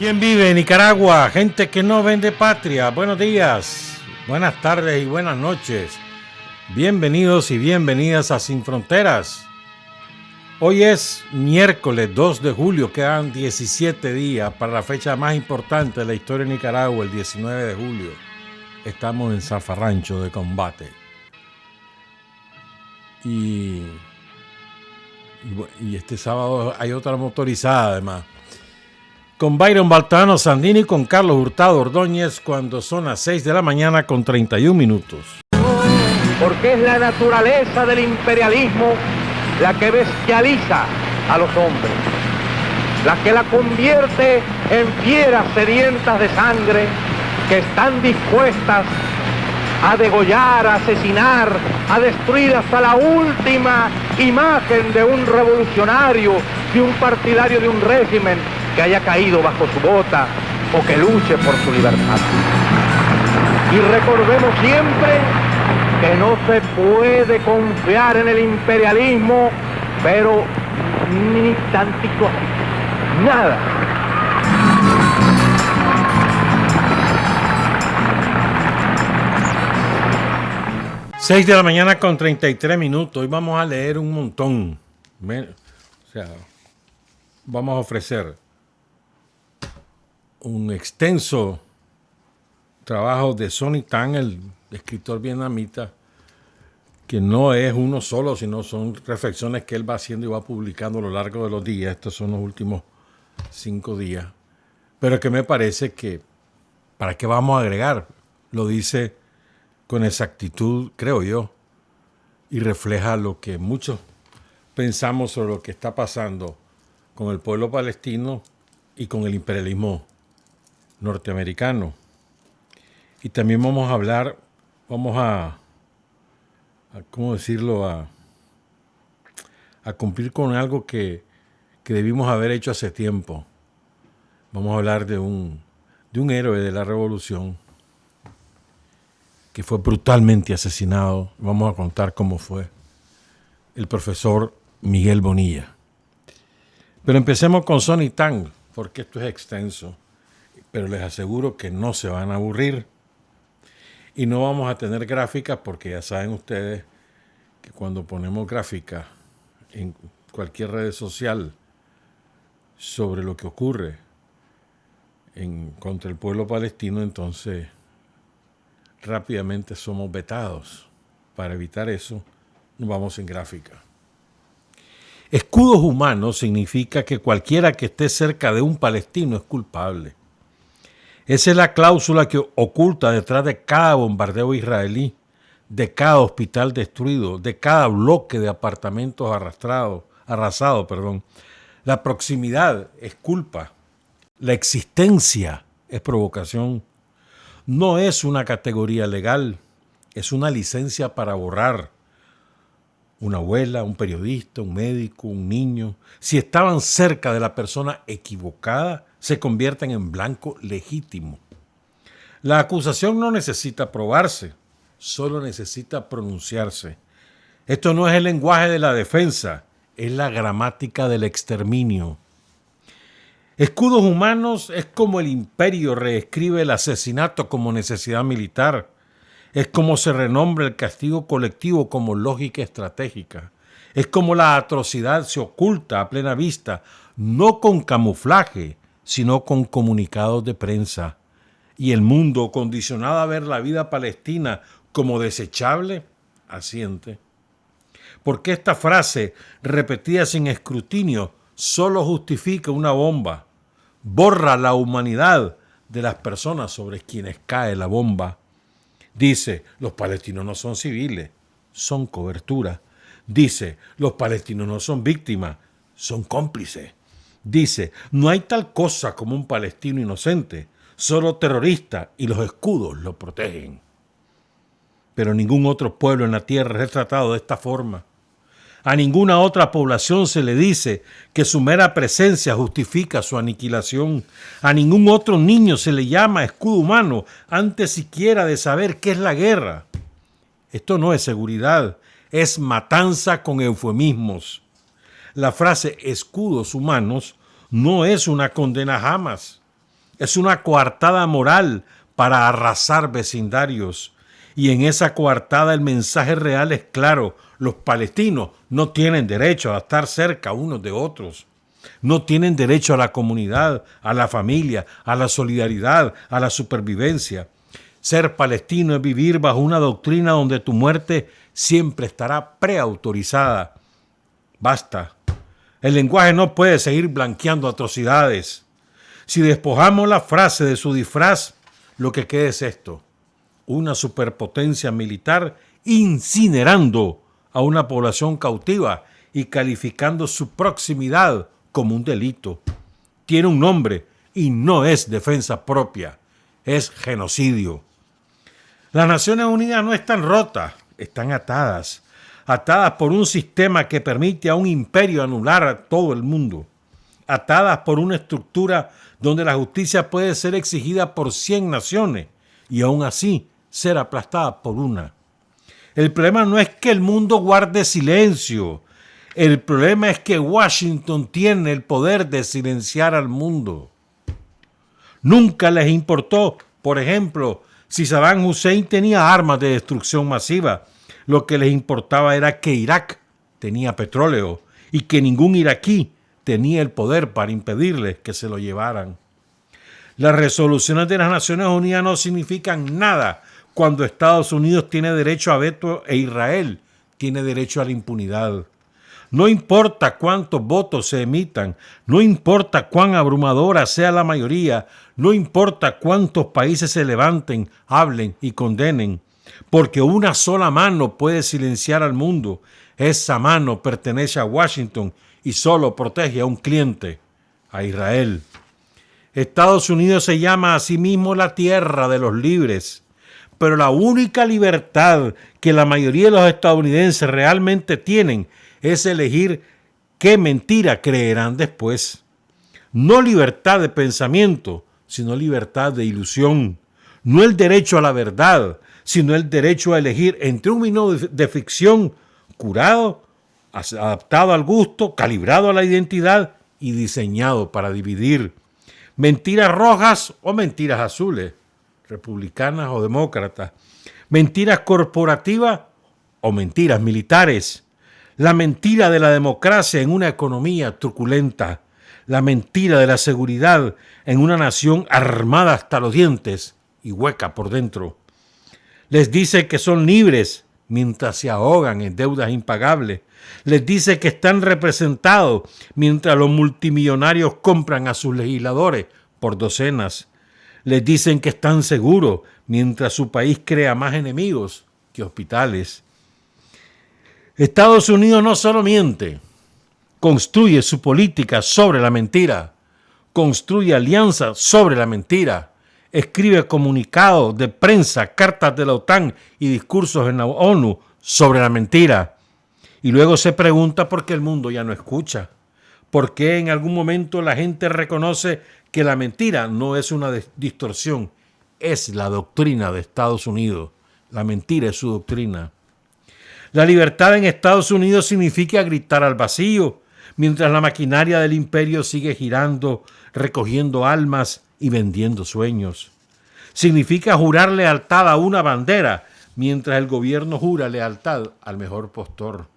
¿Quién vive en Nicaragua? Gente que no vende patria. Buenos días, buenas tardes y buenas noches. Bienvenidos y bienvenidas a Sin Fronteras. Hoy es miércoles 2 de julio, quedan 17 días para la fecha más importante de la historia de Nicaragua, el 19 de julio. Estamos en zafarrancho de combate. Y este sábado hay otra motorizada además. Con Byron Baltano Sandini y con Carlos Hurtado Ordóñez cuando son las 6 de la mañana con 31 minutos. Porque es la naturaleza del imperialismo la que bestializa a los hombres, la que la convierte en fieras sedientas de sangre que están dispuestas a degollar, a asesinar, a destruir hasta la última imagen de un revolucionario, de un partidario de un régimen que haya caído bajo su bota o que luche por su libertad. Y recordemos siempre que no se puede confiar en el imperialismo, pero ni tantito así, nada. 6 de la mañana con 33 minutos. Hoy vamos a leer un montón. Vamos a ofrecer un extenso trabajo de Sonny Tan, el escritor vietnamita, que no es uno solo, sino son reflexiones que él va haciendo y va publicando a lo largo de los días. Estos son los últimos 5 días. Pero que me parece que, ¿para qué vamos a agregar? Lo dice con exactitud, creo yo, y refleja lo que muchos pensamos sobre lo que está pasando con el pueblo palestino y con el imperialismo norteamericano. Y también vamos a hablar, ¿cómo decirlo? A cumplir con algo que debimos haber hecho hace tiempo. Vamos a hablar de un héroe de la revolución que fue brutalmente asesinado. Vamos a contar cómo fue. El profesor Miguel Bonilla. Pero empecemos con Sonny Tan, porque esto es extenso. Pero les aseguro que no se van a aburrir. Y no vamos a tener gráficas porque ya saben ustedes que cuando ponemos gráficas en cualquier red social sobre lo que ocurre contra el pueblo palestino, entonces rápidamente somos vetados. Para evitar eso, nos vamos en gráfica. Escudos humanos significa que cualquiera que esté cerca de un palestino es culpable. Esa es la cláusula que oculta detrás de cada bombardeo israelí, de cada hospital destruido, de cada bloque de apartamentos arrasado. La proximidad es culpa. La existencia es provocación. No es una categoría legal, es una licencia para borrar. Una abuela, un periodista, un médico, un niño, si estaban cerca de la persona equivocada, se convierten en blanco legítimo. La acusación no necesita probarse, solo necesita pronunciarse. Esto no es el lenguaje de la defensa, es la gramática del exterminio. Escudos humanos es como el imperio reescribe el asesinato como necesidad militar. Es como se renombra el castigo colectivo como lógica estratégica. Es como la atrocidad se oculta a plena vista, no con camuflaje, sino con comunicados de prensa. Y el mundo, condicionado a ver la vida palestina como desechable, asiente. Porque esta frase, repetida sin escrutinio, solo justifica una bomba. Borra la humanidad de las personas sobre quienes cae la bomba. Dice, los palestinos no son civiles, son cobertura. Dice, los palestinos no son víctimas, son cómplices. Dice, no hay tal cosa como un palestino inocente, solo terrorista y los escudos lo protegen. Pero ningún otro pueblo en la tierra es tratado de esta forma. A ninguna otra población se le dice que su mera presencia justifica su aniquilación. A ningún otro niño se le llama escudo humano antes siquiera de saber qué es la guerra. Esto no es seguridad, es matanza con eufemismos. La frase escudos humanos no es una condena jamás. Es una coartada moral para arrasar vecindarios. Y en esa coartada el mensaje real es claro. Los palestinos no tienen derecho a estar cerca unos de otros. No tienen derecho a la comunidad, a la familia, a la solidaridad, a la supervivencia. Ser palestino es vivir bajo una doctrina donde tu muerte siempre estará preautorizada. Basta. El lenguaje no puede seguir blanqueando atrocidades. Si despojamos la frase de su disfraz, lo que queda es esto: una superpotencia militar incinerando a una población cautiva y calificando su proximidad como un delito. Tiene un nombre y no es defensa propia, es genocidio. Las Naciones Unidas no están rotas, están atadas por un sistema que permite a un imperio anular a todo el mundo, atadas por una estructura donde la justicia puede ser exigida por 100 naciones y aún así ser aplastada por una. El problema no es que el mundo guarde silencio, el problema es que Washington tiene el poder de silenciar al mundo. Nunca les importó, por ejemplo, si Saddam Hussein tenía armas de destrucción masiva. Lo que les importaba era que Irak tenía petróleo y que ningún iraquí tenía el poder para impedirles que se lo llevaran. Las resoluciones de las Naciones Unidas no significan nada cuando Estados Unidos tiene derecho a veto e Israel tiene derecho a la impunidad. No importa cuántos votos se emitan, no importa cuán abrumadora sea la mayoría, no importa cuántos países se levanten, hablen y condenen, porque una sola mano puede silenciar al mundo. Esa mano pertenece a Washington y solo protege a un cliente, a Israel. Estados Unidos se llama a sí mismo la tierra de los libres, pero la única libertad que la mayoría de los estadounidenses realmente tienen es elegir qué mentira creerán después. No libertad de pensamiento, sino libertad de ilusión. No el derecho a la verdad, sino el derecho a elegir entre un vino de ficción curado, adaptado al gusto, calibrado a la identidad y diseñado para dividir. Mentiras rojas o mentiras azules, republicanas o demócratas. Mentiras corporativas o mentiras militares. La mentira de la democracia en una economía truculenta. La mentira de la seguridad en una nación armada hasta los dientes y hueca por dentro. Les dice que son libres mientras se ahogan en deudas impagables. Les dice que están representados mientras los multimillonarios compran a sus legisladores por docenas. Les dicen que están seguros mientras su país crea más enemigos que hospitales. Estados Unidos no solo miente, construye su política sobre la mentira, construye alianzas sobre la mentira, escribe comunicados de prensa, cartas de la OTAN y discursos en la ONU sobre la mentira. Y luego se pregunta por qué el mundo ya no escucha, por qué en algún momento la gente reconoce que la mentira no es una distorsión, es la doctrina de Estados Unidos. La mentira es su doctrina. La libertad en Estados Unidos significa gritar al vacío, mientras la maquinaria del imperio sigue girando, recogiendo almas y vendiendo sueños. Significa jurar lealtad a una bandera, mientras el gobierno jura lealtad al mejor postor.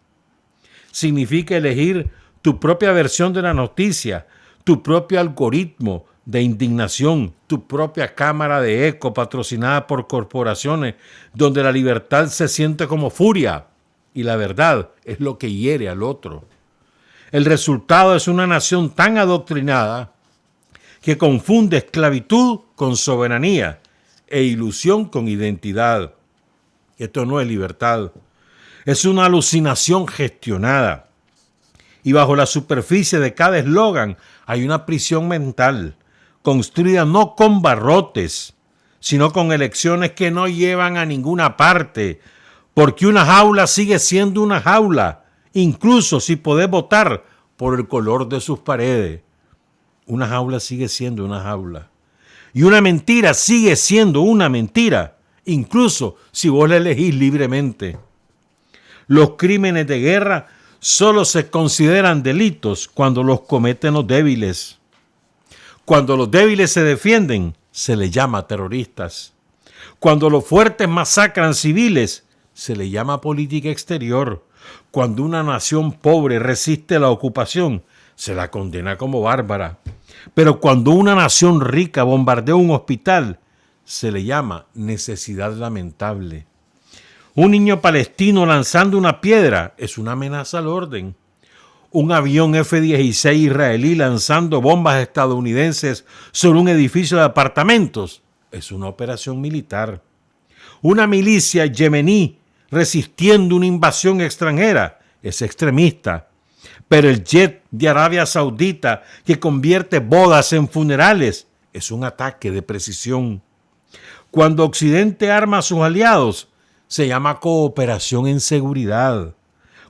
Significa elegir tu propia versión de la noticia, tu propio algoritmo de indignación, tu propia cámara de eco patrocinada por corporaciones, donde la libertad se siente como furia y la verdad es lo que hiere al otro. El resultado es una nación tan adoctrinada que confunde esclavitud con soberanía e ilusión con identidad. Esto no es libertad, es una alucinación gestionada. Y bajo la superficie de cada eslogan hay una prisión mental, construida no con barrotes, sino con elecciones que no llevan a ninguna parte, porque una jaula sigue siendo una jaula, incluso si podés votar por el color de sus paredes. Una jaula sigue siendo una jaula. Y una mentira sigue siendo una mentira, incluso si vos la elegís libremente. Los crímenes de guerra solo se consideran delitos cuando los cometen los débiles. Cuando los débiles se defienden, se les llama terroristas. Cuando los fuertes masacran civiles, se les llama política exterior. Cuando una nación pobre resiste la ocupación, se la condena como bárbara. Pero cuando una nación rica bombardea un hospital, se le llama necesidad lamentable. Un niño palestino lanzando una piedra es una amenaza al orden. Un avión F-16 israelí lanzando bombas estadounidenses sobre un edificio de apartamentos es una operación militar. Una milicia yemení resistiendo una invasión extranjera es extremista. Pero el jet de Arabia Saudita que convierte bodas en funerales es un ataque de precisión. Cuando Occidente arma a sus aliados, se llama cooperación en seguridad.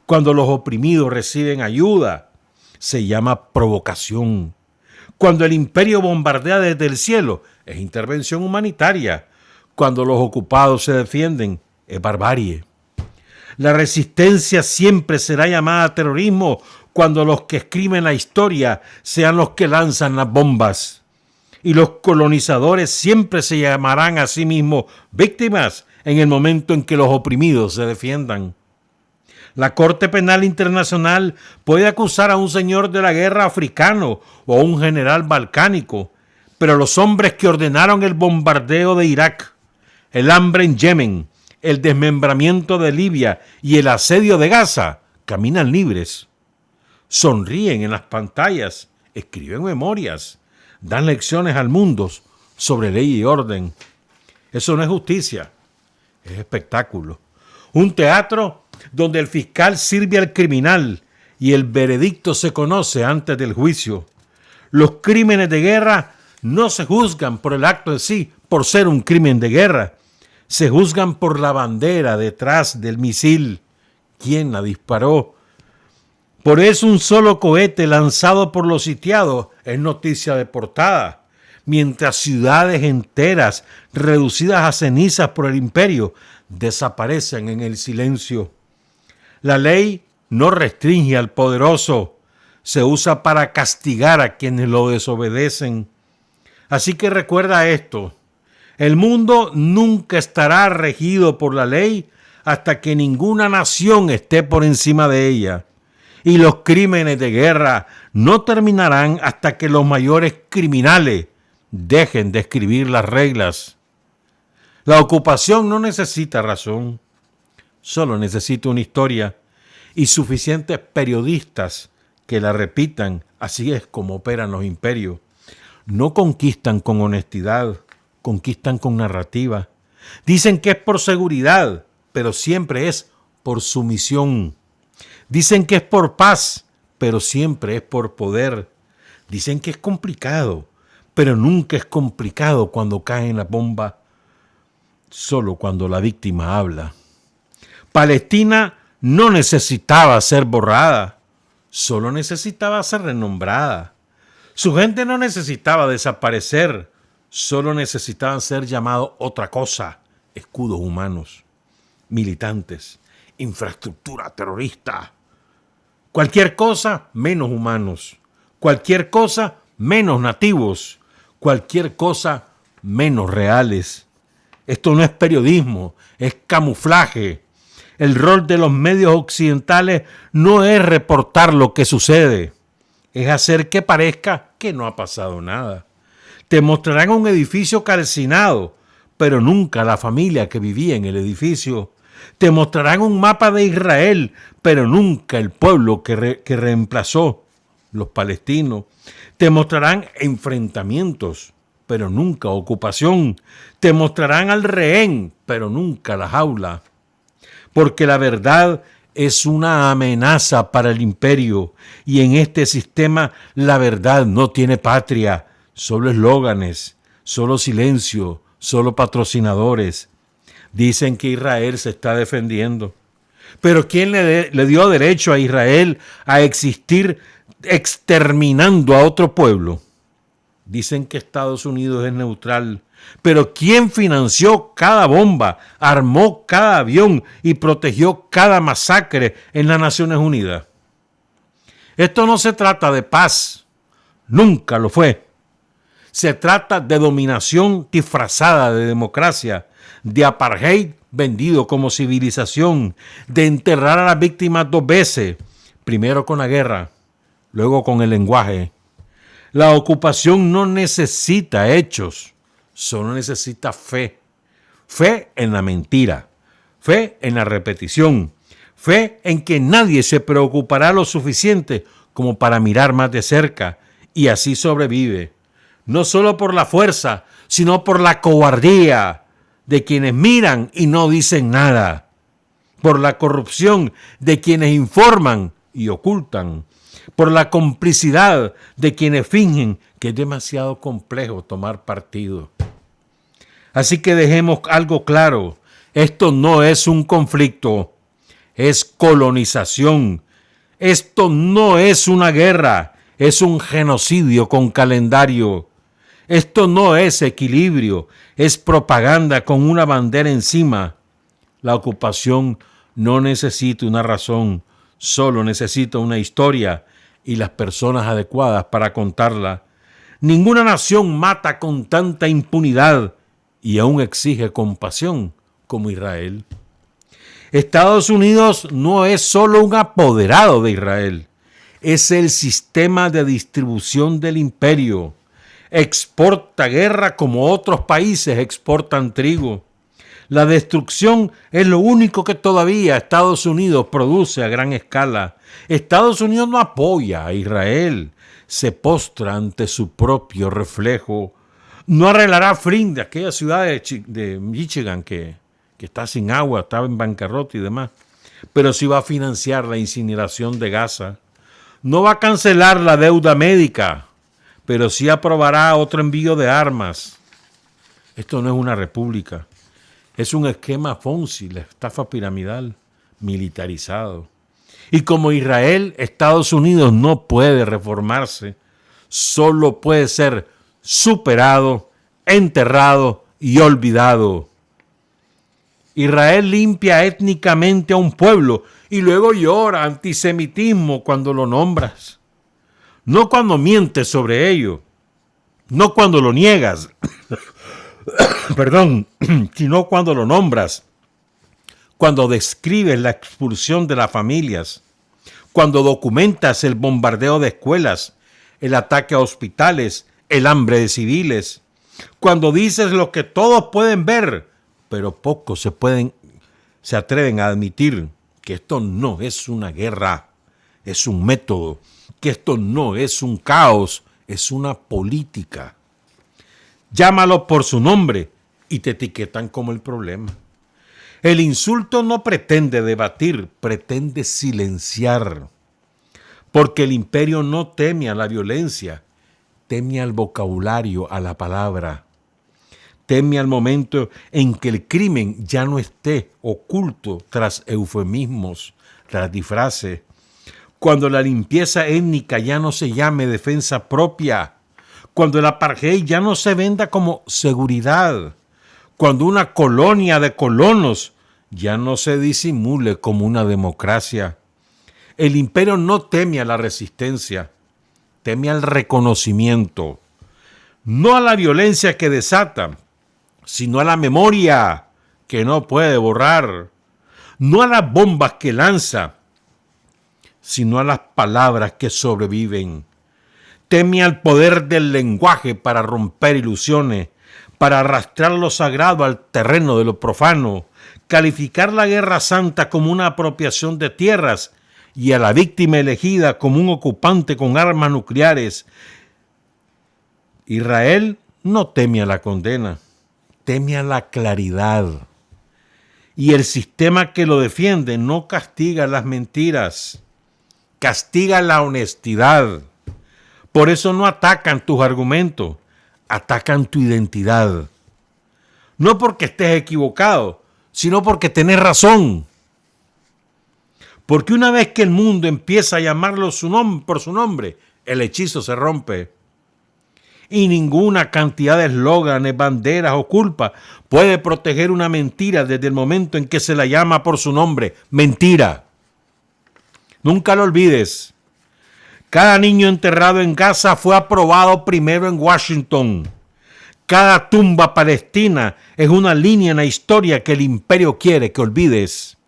Cuando los oprimidos reciben ayuda, se llama provocación. Cuando el imperio bombardea desde el cielo, es intervención humanitaria. Cuando los ocupados se defienden, es barbarie. La resistencia siempre será llamada terrorismo cuando los que escriben la historia sean los que lanzan las bombas. Y los colonizadores siempre se llamarán a sí mismos víctimas en el momento en que los oprimidos se defiendan. La Corte Penal Internacional puede acusar a un señor de la guerra africano o a un general balcánico, pero los hombres que ordenaron el bombardeo de Irak, el hambre en Yemen, el desmembramiento de Libia y el asedio de Gaza caminan libres. Sonríen en las pantallas, escriben memorias, dan lecciones al mundo sobre ley y orden. Eso no es justicia, es espectáculo. Un teatro donde el fiscal sirve al criminal y el veredicto se conoce antes del juicio. Los crímenes de guerra no se juzgan por el acto en sí, por ser un crimen de guerra. Se juzgan por la bandera detrás del misil. ¿Quién la disparó? Por eso un solo cohete lanzado por los sitiados es noticia de portada, mientras ciudades enteras reducidas a cenizas por el imperio desaparecen en el silencio. La ley no restringe al poderoso, se usa para castigar a quienes lo desobedecen. Así que recuerda esto, el mundo nunca estará regido por la ley hasta que ninguna nación esté por encima de ella. Y los crímenes de guerra no terminarán hasta que los mayores criminales dejen de escribir las reglas. La ocupación no necesita razón, solo necesita una historia y suficientes periodistas que la repitan. Así es como operan los imperios. No conquistan con honestidad, conquistan con narrativa. Dicen que es por seguridad, pero siempre es por sumisión. Dicen que es por paz, pero siempre es por poder. Dicen que es complicado, pero nunca es complicado cuando cae la bomba, solo cuando la víctima habla. Palestina no necesitaba ser borrada, solo necesitaba ser renombrada. Su gente no necesitaba desaparecer, solo necesitaban ser llamados otra cosa: escudos humanos, militantes, infraestructura terrorista. Cualquier cosa menos humanos, cualquier cosa menos nativos, cualquier cosa menos reales. Esto no es periodismo, es camuflaje. El rol de los medios occidentales no es reportar lo que sucede, es hacer que parezca que no ha pasado nada. Te mostrarán un edificio calcinado, pero nunca la familia que vivía en el edificio. Te mostrarán un mapa de Israel, pero nunca el pueblo que reemplazó, los palestinos. Te mostrarán enfrentamientos, pero nunca ocupación. Te mostrarán al rehén, pero nunca la jaula. Porque la verdad es una amenaza para el imperio, y en este sistema la verdad no tiene patria, solo eslóganes, solo silencio, solo patrocinadores. Dicen que Israel se está defendiendo. Pero ¿quién le dio derecho a Israel a existir exterminando a otro pueblo? Dicen que Estados Unidos es neutral. Pero ¿quién financió cada bomba, armó cada avión y protegió cada masacre en las Naciones Unidas? Esto no se trata de paz. Nunca lo fue. Se trata de dominación disfrazada de democracia, de apartheid vendido como civilización, de enterrar a las víctimas 2 veces, primero con la guerra, luego con el lenguaje. La ocupación no necesita hechos, solo necesita fe. Fe en la mentira, fe en la repetición, fe en que nadie se preocupará lo suficiente como para mirar más de cerca, y así sobrevive. No solo por la fuerza, sino por la cobardía de quienes miran y no dicen nada, por la corrupción de quienes informan y ocultan, por la complicidad de quienes fingen que es demasiado complejo tomar partido. Así que dejemos algo claro, esto no es un conflicto, es colonización. Esto no es una guerra, es un genocidio con calendario. Esto no es equilibrio, es propaganda con una bandera encima. La ocupación no necesita una razón, solo necesita una historia y las personas adecuadas para contarla. Ninguna nación mata con tanta impunidad y aún exige compasión como Israel. Estados Unidos no es solo un apoderado de Israel, es el sistema de distribución del imperio. Exporta guerra como otros países exportan trigo. La destrucción es lo único que todavía Estados Unidos produce a gran escala. Estados Unidos no apoya a Israel, se postra ante su propio reflejo. No arreglará Flint, de aquella ciudad de Michigan que está sin agua, estaba en bancarrota y demás, pero sí va a financiar la incineración de Gaza. No va a cancelar la deuda médica, pero sí aprobará otro envío de armas. Esto no es una república, es un esquema Ponzi, la estafa piramidal, militarizado. Y como Israel, Estados Unidos no puede reformarse, solo puede ser superado, enterrado y olvidado. Israel limpia étnicamente a un pueblo y luego llora antisemitismo cuando lo nombras. No cuando mientes sobre ello, no cuando lo niegas, sino cuando lo nombras, cuando describes la expulsión de las familias, cuando documentas el bombardeo de escuelas, el ataque a hospitales, el hambre de civiles, cuando dices lo que todos pueden ver, pero pocos se atreven a admitir que esto no es una guerra, es un método, que esto no es un caos, es una política. Llámalo por su nombre y te etiquetan como el problema. El insulto no pretende debatir, pretende silenciar, porque el imperio no teme a la violencia, teme al vocabulario, a la palabra. Teme al momento en que el crimen ya no esté oculto tras eufemismos, tras disfraces. Cuando la limpieza étnica ya no se llame defensa propia. Cuando el apartheid ya no se venda como seguridad. Cuando una colonia de colonos ya no se disimule como una democracia. El imperio no teme a la resistencia, teme al reconocimiento. No a la violencia que desata, sino a la memoria que no puede borrar, no a las bombas que lanza, sino a las palabras que sobreviven. Teme al poder del lenguaje para romper ilusiones, para arrastrar lo sagrado al terreno de lo profano, calificar la guerra santa como una apropiación de tierras y a la víctima elegida como un ocupante con armas nucleares. Israel no teme a la condena, teme a la claridad. Y el sistema que lo defiende no castiga las mentiras, castiga la honestidad. Por eso no atacan tus argumentos, atacan tu identidad. No porque estés equivocado, sino porque tenés razón. Porque una vez que el mundo empieza a llamarlo por su nombre, el hechizo se rompe. Y ninguna cantidad de eslóganes, banderas o culpas puede proteger una mentira desde el momento en que se la llama por su nombre. Mentira. Nunca lo olvides. Cada niño enterrado en Gaza fue aprobado primero en Washington. Cada tumba palestina es una línea en la historia que el imperio quiere que olvides.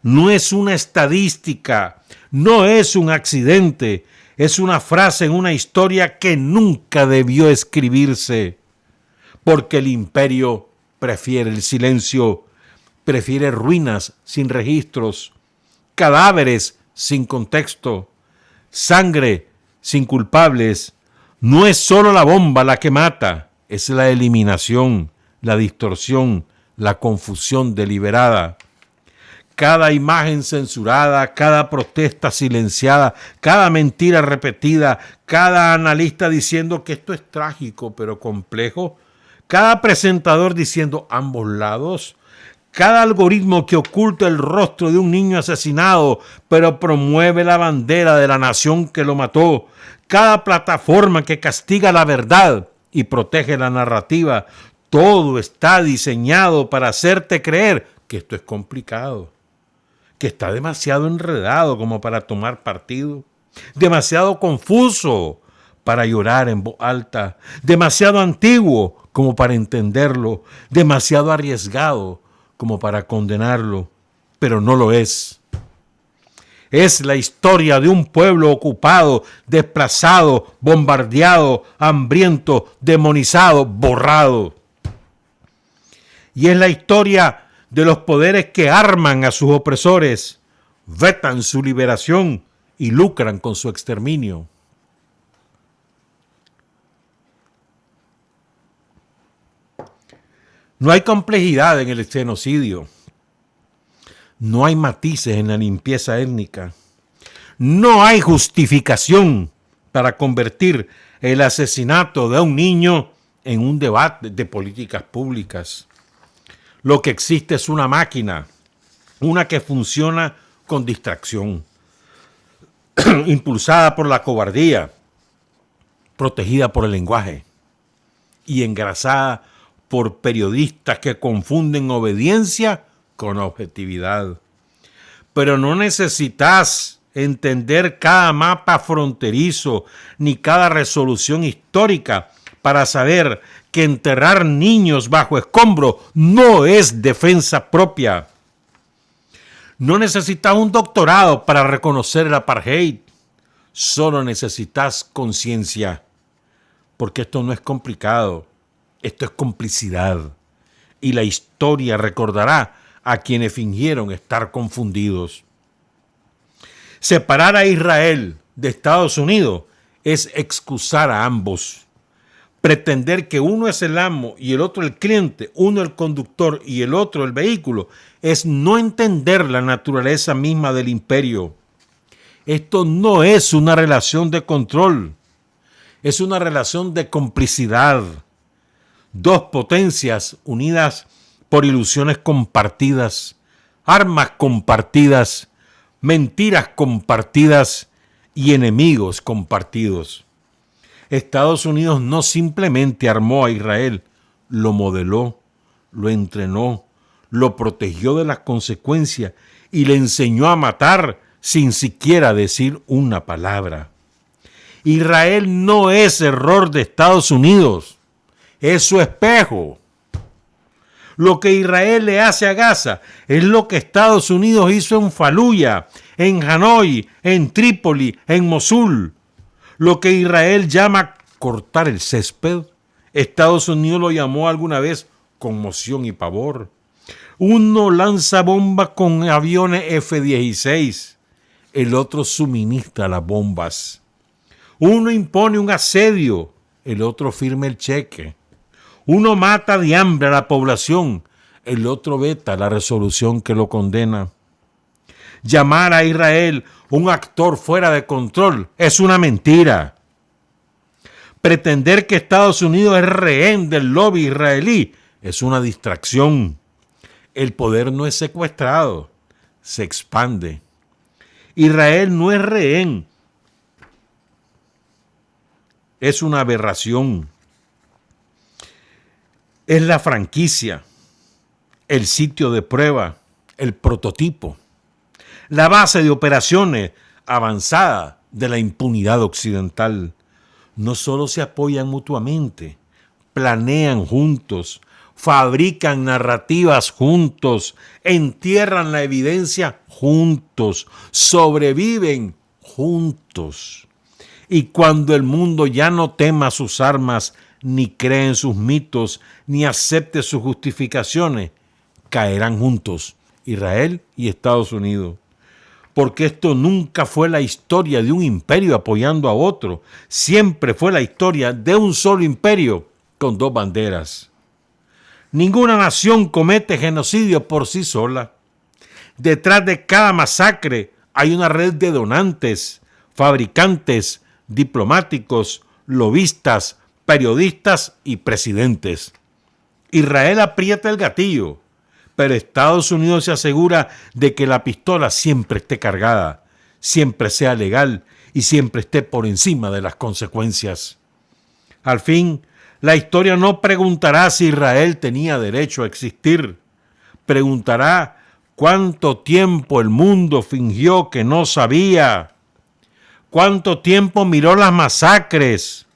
No es una estadística, no es un accidente, es una frase en una historia que nunca debió escribirse, porque el imperio prefiere el silencio, prefiere ruinas sin registros, cadáveres sin contexto, sangre sin culpables. No es solo la bomba la que mata, es la eliminación, la distorsión, la confusión deliberada. Cada imagen censurada, cada protesta silenciada, cada mentira repetida, cada analista diciendo que esto es trágico pero complejo, cada presentador diciendo ambos lados, cada algoritmo que oculta el rostro de un niño asesinado pero promueve la bandera de la nación que lo mató, cada plataforma que castiga la verdad y protege la narrativa, todo está diseñado para hacerte creer que esto es complicado, que está demasiado enredado como para tomar partido, demasiado confuso para llorar en voz alta, demasiado antiguo como para entenderlo, demasiado arriesgado como para condenarlo, pero no lo es. Es la historia de un pueblo ocupado, desplazado, bombardeado, hambriento, demonizado, borrado. Y es la historia de los poderes que arman a sus opresores, vetan su liberación y lucran con su exterminio. No hay complejidad en el genocidio. No hay matices en la limpieza étnica. No hay justificación para convertir el asesinato de un niño en un debate de políticas públicas. Lo que existe es una máquina, una que funciona con distracción, impulsada por la cobardía, protegida por el lenguaje y engrasada por periodistas que confunden obediencia con objetividad. Pero no necesitas entender cada mapa fronterizo ni cada resolución histórica para saber que enterrar niños bajo escombro no es defensa propia. No necesitas un doctorado para reconocer el apartheid. Solo necesitas conciencia. Porque esto no es complicado. Esto es complicidad. Y la historia recordará a quienes fingieron estar confundidos. Separar a Israel de Estados Unidos es excusar a ambos. Pretender que uno es el amo y el otro el cliente, uno el conductor y el otro el vehículo, es no entender la naturaleza misma del imperio. Esto no es una relación de control, es una relación de complicidad. Dos potencias unidas por ilusiones compartidas, armas compartidas, mentiras compartidas y enemigos compartidos. Estados Unidos no simplemente armó a Israel, lo modeló, lo entrenó, lo protegió de las consecuencias y le enseñó a matar sin siquiera decir una palabra. Israel no es error de Estados Unidos, es su espejo. Lo que Israel le hace a Gaza es lo que Estados Unidos hizo en Faluya, en Hanoi, en Trípoli, en Mosul. Lo que Israel llama cortar el césped, Estados Unidos lo llamó alguna vez conmoción y pavor. Uno lanza bombas con aviones F-16, el otro suministra las bombas. Uno impone un asedio, el otro firma el cheque. Uno mata de hambre a la población, el otro veta la resolución que lo condena. Llamar a Israel un actor fuera de control es una mentira. Pretender que Estados Unidos es rehén del lobby israelí es una distracción. El poder no es secuestrado, se expande. Israel no es rehén, es una aberración. Es la franquicia, el sitio de prueba, el prototipo, la base de operaciones avanzada de la impunidad occidental. No solo se apoyan mutuamente, planean juntos, fabrican narrativas juntos, entierran la evidencia juntos, sobreviven juntos. Y cuando el mundo ya no tema sus armas, ni cree en sus mitos, ni acepte sus justificaciones, caerán juntos Israel y Estados Unidos. Porque esto nunca fue la historia de un imperio apoyando a otro, siempre fue la historia de un solo imperio con dos banderas. Ninguna nación comete genocidio por sí sola. Detrás de cada masacre hay una red de donantes, fabricantes, diplomáticos, lobistas, periodistas y presidentes. Israel aprieta el gatillo, pero Estados Unidos se asegura de que la pistola siempre esté cargada, siempre sea legal y siempre esté por encima de las consecuencias. Al fin, la historia no preguntará si Israel tenía derecho a existir. Preguntará cuánto tiempo el mundo fingió que no sabía. Cuánto tiempo miró las masacres.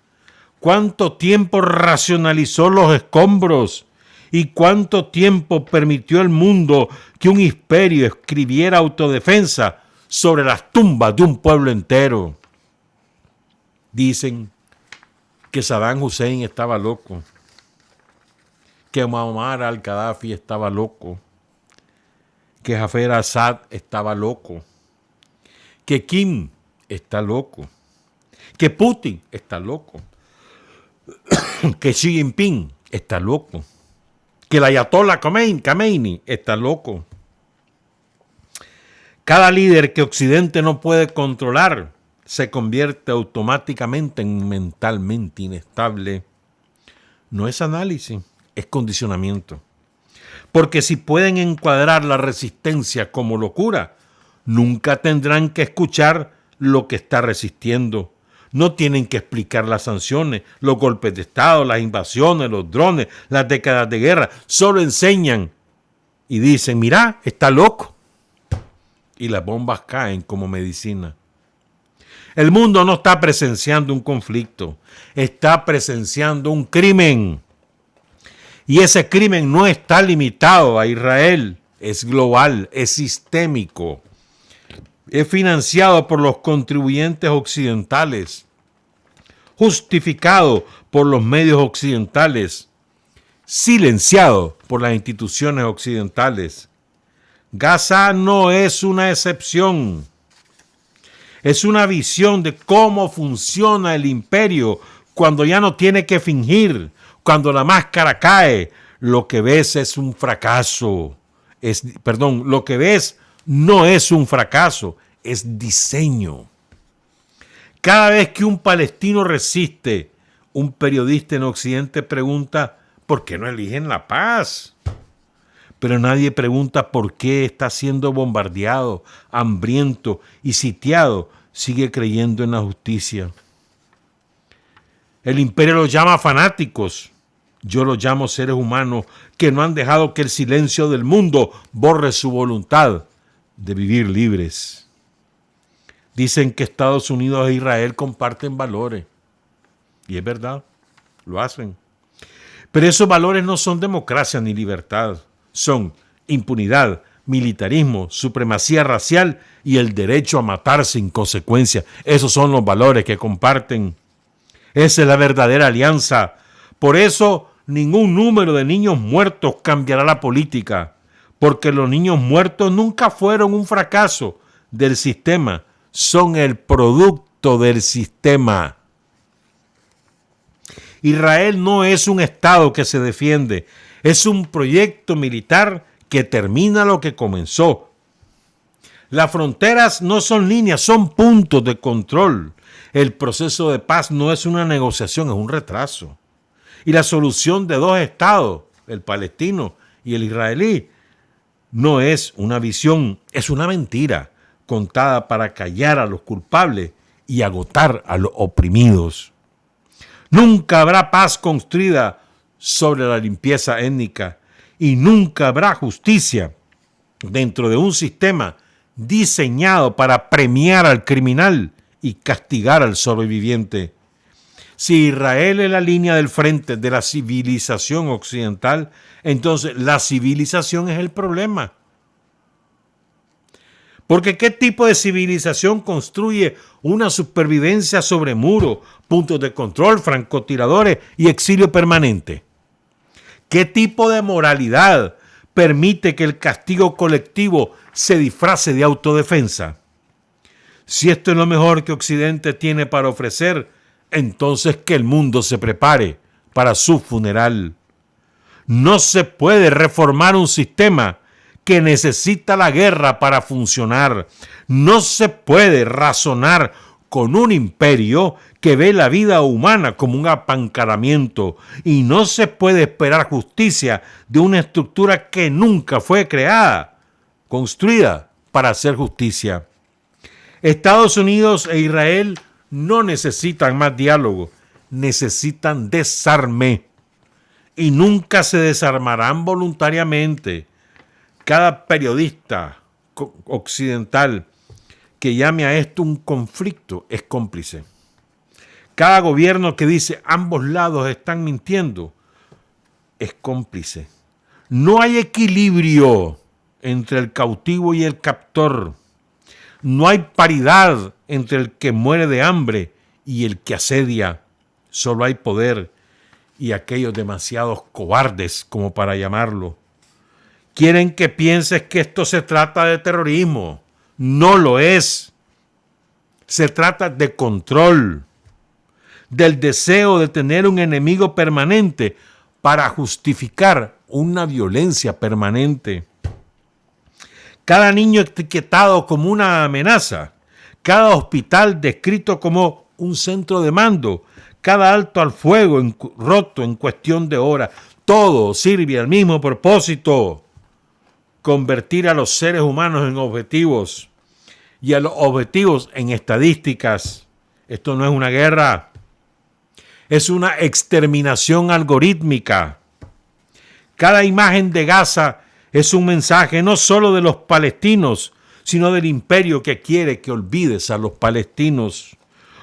Cuánto tiempo racionalizó los escombros. ¿Y cuánto tiempo permitió el mundo que un imperio escribiera autodefensa sobre las tumbas de un pueblo entero? Dicen que Saddam Hussein estaba loco, que Muammar al-Gaddafi estaba loco, que Hafez Assad estaba loco, que Kim está loco, que Putin está loco, que Xi Jinping está loco, que el Ayatollah Khomeini está loco. Cada líder que Occidente no puede controlar se convierte automáticamente en mentalmente inestable. No es análisis, es condicionamiento. Porque si pueden encuadrar la resistencia como locura, nunca tendrán que escuchar lo que está resistiendo. No tienen que explicar las sanciones, los golpes de Estado, las invasiones, los drones, las décadas de guerra. Solo enseñan y dicen, mira, está loco. Y las bombas caen como medicina. El mundo no está presenciando un conflicto, está presenciando un crimen. Y ese crimen no está limitado a Israel, es global, es sistémico. Es financiado por los contribuyentes occidentales, justificado por los medios occidentales, silenciado por las instituciones occidentales. Gaza no es una excepción. Es una visión de cómo funciona el imperio cuando ya no tiene que fingir, cuando la máscara cae. Lo que ves es un fracaso. Lo que ves no es un fracaso, es diseño. Cada vez que un palestino resiste, un periodista en Occidente pregunta, ¿por qué no eligen la paz? Pero nadie pregunta por qué está siendo bombardeado, hambriento y sitiado, sigue creyendo en la justicia. El imperio los llama fanáticos. Yo los llamo seres humanos que no han dejado que el silencio del mundo borre su voluntad de vivir libres. Dicen que Estados Unidos e Israel comparten valores. Y es verdad, lo hacen. Pero esos valores no son democracia ni libertad. Son impunidad, militarismo, supremacía racial y el derecho a matar sin consecuencia. Esos son los valores que comparten. Esa es la verdadera alianza. Por eso, ningún número de niños muertos cambiará la política, porque los niños muertos nunca fueron un fracaso del sistema, son el producto del sistema. Israel no es un Estado que se defiende, es un proyecto militar que termina lo que comenzó. Las fronteras no son líneas, son puntos de control. El proceso de paz no es una negociación, es un retraso. Y la solución de dos estados, el palestino y el israelí, no es una visión, es una mentira contada para callar a los culpables y agotar a los oprimidos. Nunca habrá paz construida sobre la limpieza étnica y nunca habrá justicia dentro de un sistema diseñado para premiar al criminal y castigar al sobreviviente. Si Israel es la línea del frente de la civilización occidental, entonces la civilización es el problema. Porque ¿qué tipo de civilización construye una supervivencia sobre muros, puntos de control, francotiradores y exilio permanente? ¿Qué tipo de moralidad permite que el castigo colectivo se disfrace de autodefensa? Si esto es lo mejor que Occidente tiene para ofrecer, entonces que el mundo se prepare para su funeral. No se puede reformar un sistema que necesita la guerra para funcionar. No se puede razonar con un imperio que ve la vida humana como un apancaramiento, y no se puede esperar justicia de una estructura que nunca fue creada, construida para hacer justicia. Estados Unidos e Israel no necesitan más diálogo, necesitan desarme, y nunca se desarmarán voluntariamente. Cada periodista occidental que llame a esto un conflicto es cómplice. Cada gobierno que dice ambos lados están mintiendo es cómplice. No hay equilibrio entre el cautivo y el captor. No hay paridad entre el que muere de hambre y el que asedia. Solo hay poder y aquellos demasiados cobardes como para llamarlo. Quieren que pienses que esto se trata de terrorismo. No lo es. Se trata de control, del deseo de tener un enemigo permanente para justificar una violencia permanente. Cada niño etiquetado como una amenaza, cada hospital descrito como un centro de mando, cada alto al fuego roto en cuestión de horas, todo sirve al mismo propósito: convertir a los seres humanos en objetivos y a los objetivos en estadísticas. Esto no es una guerra, es una exterminación algorítmica. Cada imagen de Gaza es un mensaje no solo de los palestinos, sino del imperio que quiere que olvides a los palestinos.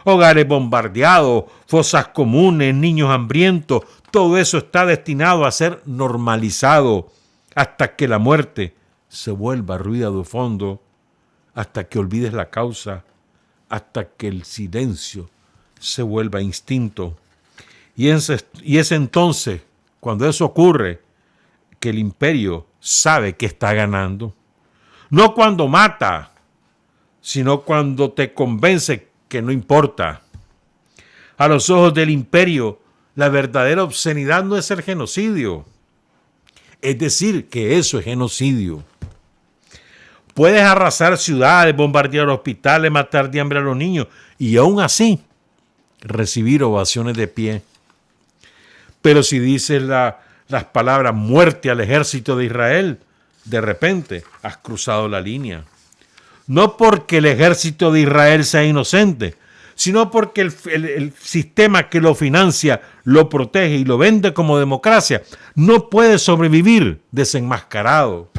Hogares bombardeados, fosas comunes, niños hambrientos, todo eso está destinado a ser normalizado hasta que la muerte se vuelva ruido de fondo, hasta que olvides la causa, hasta que el silencio se vuelva instinto. Y es entonces, cuando eso ocurre, que el imperio sabe que está ganando. No cuando mata, sino cuando te convence que no importa. A los ojos del imperio, la verdadera obscenidad no es el genocidio. Es decir, que eso es genocidio. Puedes arrasar ciudades, bombardear hospitales, matar de hambre a los niños y aún así recibir ovaciones de pie. Pero si dices las palabras muerte al ejército de Israel, de repente has cruzado la línea. No porque el ejército de Israel sea inocente, sino porque el sistema que lo financia, lo protege y lo vende como democracia, no puede sobrevivir desenmascarado.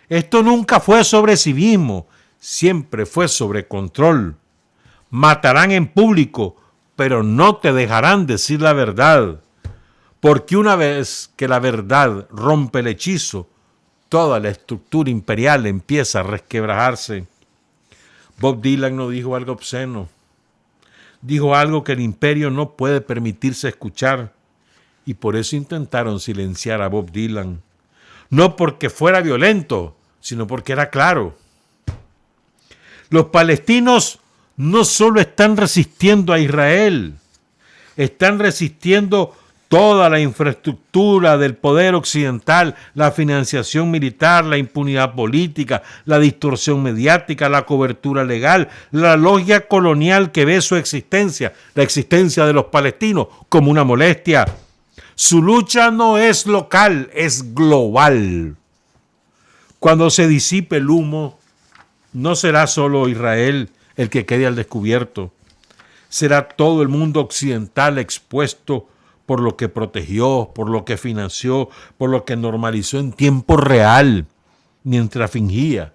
Esto nunca fue sobre civismo, siempre fue sobre control. Matarán en público, pero no te dejarán decir la verdad, porque una vez que la verdad rompe el hechizo, toda la estructura imperial empieza a resquebrajarse. Bob Dylan no dijo algo obsceno. Dijo algo que el imperio no puede permitirse escuchar, y por eso intentaron silenciar a Bob Dylan. No porque fuera violento, sino porque era claro. Los palestinos no solo están resistiendo a Israel, están resistiendo toda la infraestructura del poder occidental, la financiación militar, la impunidad política, la distorsión mediática, la cobertura legal, la logia colonial que ve su existencia, la existencia de los palestinos, como una molestia. Su lucha no es local, es global. Cuando se disipe el humo, no será solo Israel el que quede al descubierto. Será todo el mundo occidental expuesto por lo que protegió, por lo que financió, por lo que normalizó en tiempo real, mientras fingía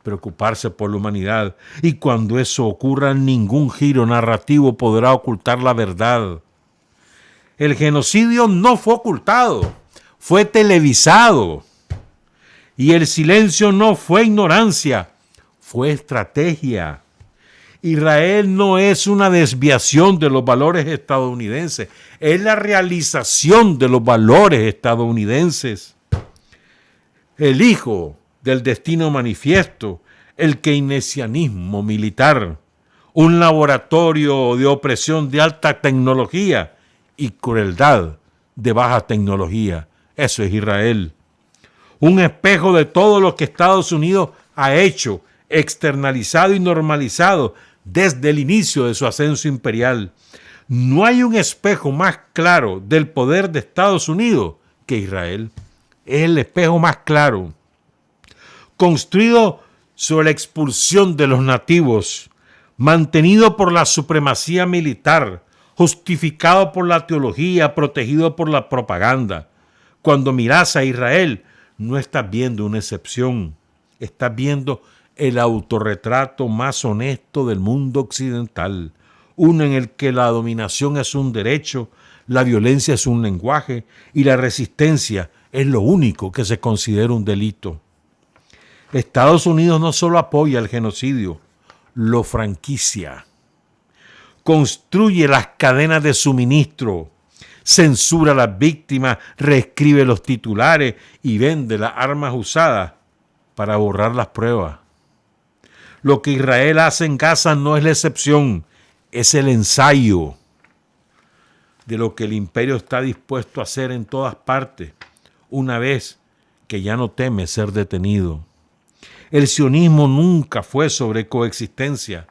preocuparse por la humanidad. Y cuando eso ocurra, ningún giro narrativo podrá ocultar la verdad. El genocidio no fue ocultado, fue televisado. Y el silencio no fue ignorancia, fue estrategia. Israel no es una desviación de los valores estadounidenses, es la realización de los valores estadounidenses. El hijo del destino manifiesto, el keynesianismo militar, un laboratorio de opresión de alta tecnología y crueldad de baja tecnología. Eso es Israel. Un espejo de todo lo que Estados Unidos ha hecho, externalizado y normalizado desde el inicio de su ascenso imperial. No hay un espejo más claro del poder de Estados Unidos que Israel. Es el espejo más claro. Construido sobre la expulsión de los nativos, mantenido por la supremacía militar, justificado por la teología, protegido por la propaganda. Cuando miras a Israel, no estás viendo una excepción, estás viendo el autorretrato más honesto del mundo occidental, uno en el que la dominación es un derecho, la violencia es un lenguaje y la resistencia es lo único que se considera un delito. Estados Unidos no solo apoya el genocidio, lo franquicia, construye las cadenas de suministro, censura a las víctimas, reescribe los titulares y vende las armas usadas para borrar las pruebas. Lo que Israel hace en Gaza no es la excepción, es el ensayo de lo que el imperio está dispuesto a hacer en todas partes, una vez que ya no teme ser detenido. El sionismo nunca fue sobre coexistencia,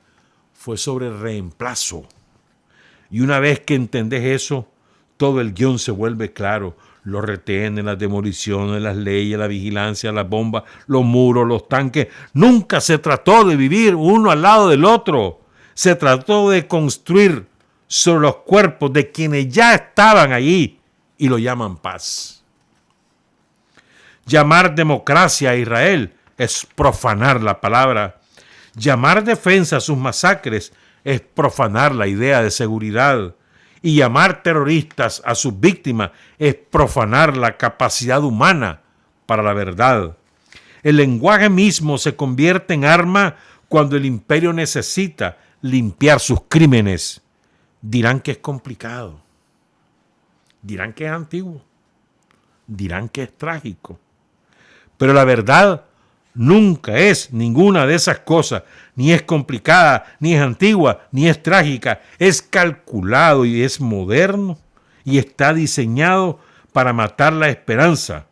fue sobre reemplazo. Y una vez que entendés eso, todo el guión se vuelve claro. Los retenes, las demoliciones, las leyes, la vigilancia, las bombas, los muros, los tanques. Nunca se trató de vivir uno al lado del otro. Se trató de construir sobre los cuerpos de quienes ya estaban allí y lo llaman paz. Llamar democracia a Israel es profanar la palabra. Llamar defensa a sus masacres es profanar la idea de seguridad. Y llamar terroristas a sus víctimas es profanar la capacidad humana para la verdad. El lenguaje mismo se convierte en arma cuando el imperio necesita limpiar sus crímenes. Dirán que es complicado. Dirán que es antiguo. Dirán que es trágico. Pero la verdad nunca es ninguna de esas cosas, ni es complicada, ni es antigua, ni es trágica. Es calculado y es moderno y está diseñado para matar la esperanza,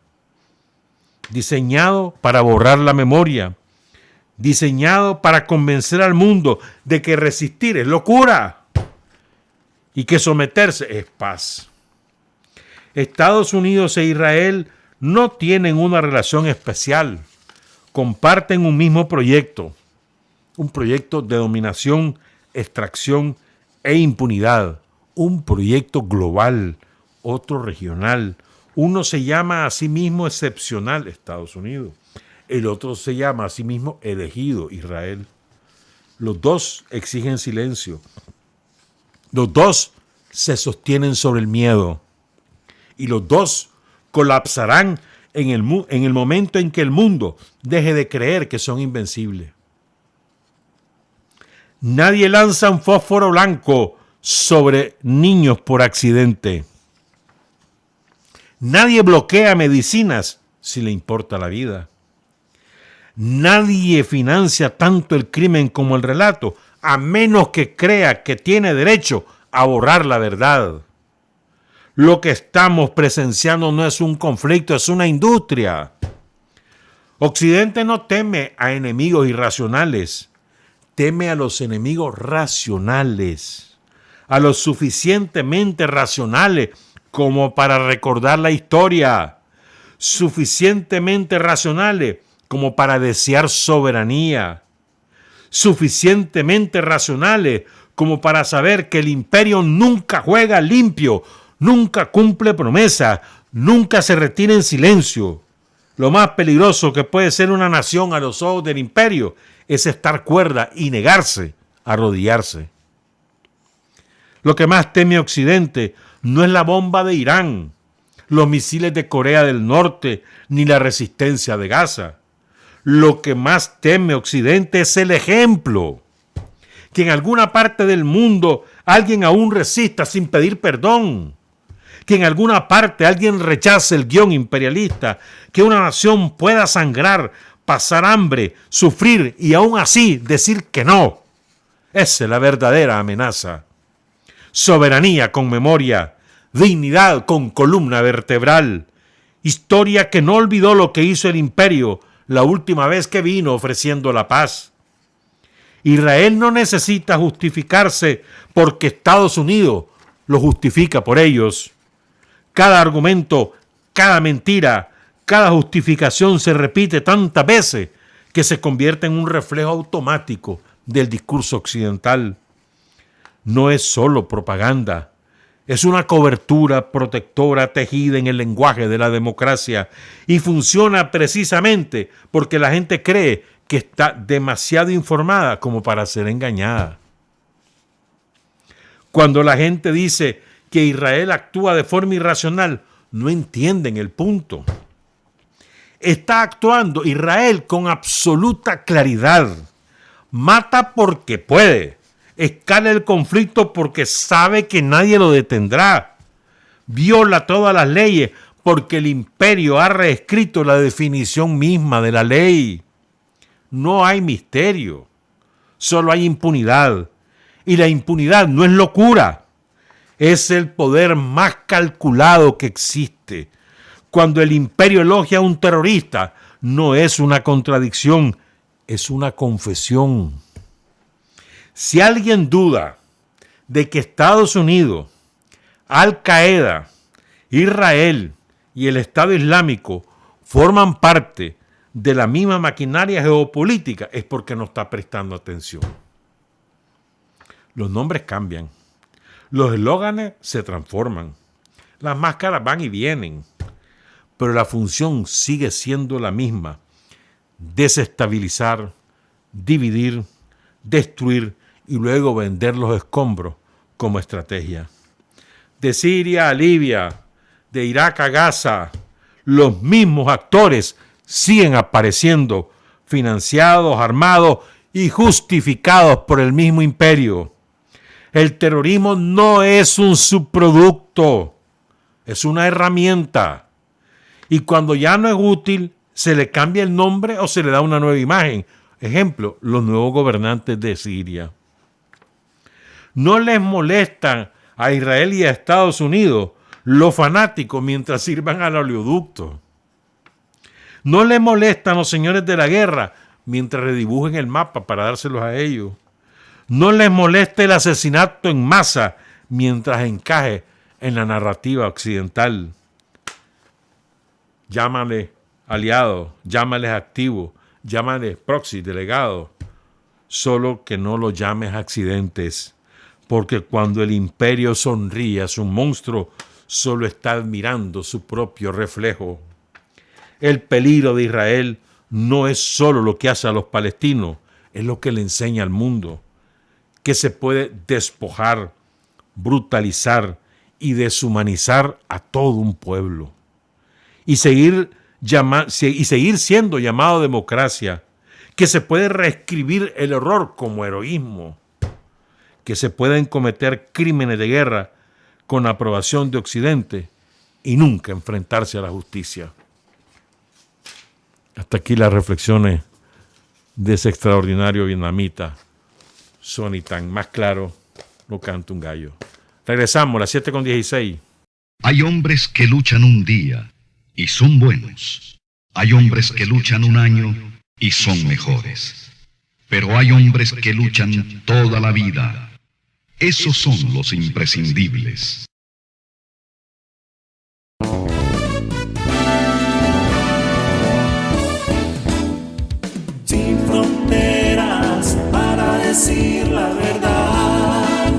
diseñado para borrar la memoria, diseñado para convencer al mundo de que resistir es locura y que someterse es paz. Estados Unidos e Israel no tienen una relación especial. Comparten un mismo proyecto, un proyecto de dominación, extracción e impunidad, un proyecto global, otro regional. Uno se llama a sí mismo excepcional, Estados Unidos. El otro se llama a sí mismo elegido, Israel. Los dos exigen silencio. Los dos se sostienen sobre el miedo. Y los dos colapsarán en el momento en que el mundo deje de creer que son invencibles. Nadie lanza un fósforo blanco sobre niños por accidente. Nadie bloquea medicinas si le importa la vida. Nadie financia tanto el crimen como el relato, a menos que crea que tiene derecho a borrar la verdad. Lo que estamos presenciando no es un conflicto, es una industria. Occidente no teme a enemigos irracionales, teme a los enemigos racionales, a los suficientemente racionales como para recordar la historia, suficientemente racionales como para desear soberanía, suficientemente racionales como para saber que el imperio nunca juega limpio, nunca cumple promesas, nunca se retira en silencio. Lo más peligroso que puede ser una nación a los ojos del imperio es estar cuerda y negarse a arrodillarse. Lo que más teme Occidente no es la bomba de Irán, los misiles de Corea del Norte, ni la resistencia de Gaza. Lo que más teme Occidente es el ejemplo. Que en alguna parte del mundo alguien aún resista sin pedir perdón. Que en alguna parte alguien rechace el guión imperialista, que una nación pueda sangrar, pasar hambre, sufrir y aún así decir que no. Esa es la verdadera amenaza. Soberanía con memoria, dignidad con columna vertebral, historia que no olvidó lo que hizo el imperio la última vez que vino ofreciendo la paz. Israel no necesita justificarse porque Estados Unidos lo justifica por ellos. Cada argumento, cada mentira, cada justificación se repite tantas veces que se convierte en un reflejo automático del discurso occidental. No es solo propaganda, es una cobertura protectora tejida en el lenguaje de la democracia y funciona precisamente porque la gente cree que está demasiado informada como para ser engañada. Cuando la gente dice que Israel actúa de forma irracional, no entienden el punto. Está actuando Israel con absoluta claridad. Mata porque puede. Escala el conflicto porque sabe que nadie lo detendrá. Viola todas las leyes porque el imperio ha reescrito la definición misma de la ley. No hay misterio, solo hay impunidad. Y la impunidad no es locura, es el poder más calculado que existe. Cuando el imperio elogia a un terrorista, no es una contradicción, es una confesión. Si alguien duda de que Estados Unidos, Al Qaeda, Israel y el Estado Islámico forman parte de la misma maquinaria geopolítica, es porque no está prestando atención. Los nombres cambian, los eslóganes se transforman, las máscaras van y vienen, pero la función sigue siendo la misma: desestabilizar, dividir, destruir y luego vender los escombros como estrategia. De Siria a Libia, de Irak a Gaza, los mismos actores siguen apareciendo, financiados, armados y justificados por el mismo imperio. El terrorismo no es un subproducto, es una herramienta. Y cuando ya no es útil, se le cambia el nombre o se le da una nueva imagen. Ejemplo, los nuevos gobernantes de Siria. No les molestan a Israel y a Estados Unidos los fanáticos mientras sirvan al oleoducto. No les molestan los señores de la guerra mientras redibujen el mapa para dárselos a ellos. No les molesta el asesinato en masa mientras encaje en la narrativa occidental. Llámale aliados, llámales activos, llámales proxy, delegados. Solo que no los llames accidentes, porque cuando el imperio sonríe a su monstruo, solo está admirando su propio reflejo. El peligro de Israel no es solo lo que hace a los palestinos, es lo que le enseña al mundo, que se puede despojar, brutalizar y deshumanizar a todo un pueblo y seguir siendo llamado democracia, que se puede reescribir el error como heroísmo, que se pueden cometer crímenes de guerra con aprobación de Occidente y nunca enfrentarse a la justicia. Hasta aquí las reflexiones de ese extraordinario vietnamita, Sonny Tang. Más claro, no canta un gallo. Regresamos a las 7:16. Hay hombres que luchan un día y son buenos. Hay hombres que luchan un año y son mejores. Pero hay hombres que luchan toda la vida. Esos son los imprescindibles. Sin fronteras para decir la verdad,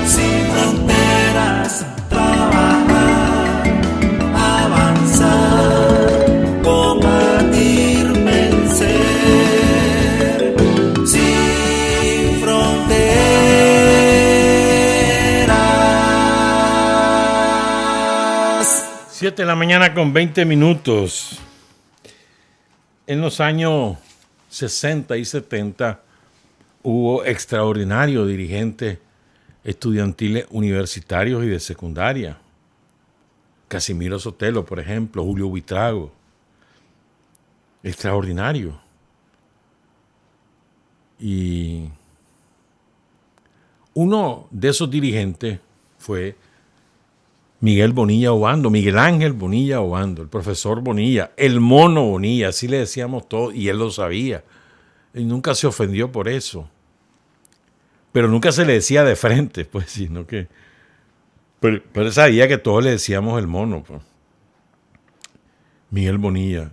sin fronteras trabajar, avanzar. 7 de la mañana con 20 minutos. En los años 60 y 70 hubo extraordinarios dirigentes estudiantiles universitarios y de secundaria. Casimiro Sotelo, por ejemplo, Julio Buitrago. Extraordinario. Y uno de esos dirigentes fue Miguel Bonilla Obando, Miguel Ángel Bonilla Obando, el profesor Bonilla, el mono Bonilla, así le decíamos todos, y él lo sabía. Y nunca se ofendió por eso. Pero nunca se le decía de frente, pues, sino que... Pero él sabía que todos le decíamos el mono, pues. Miguel Bonilla.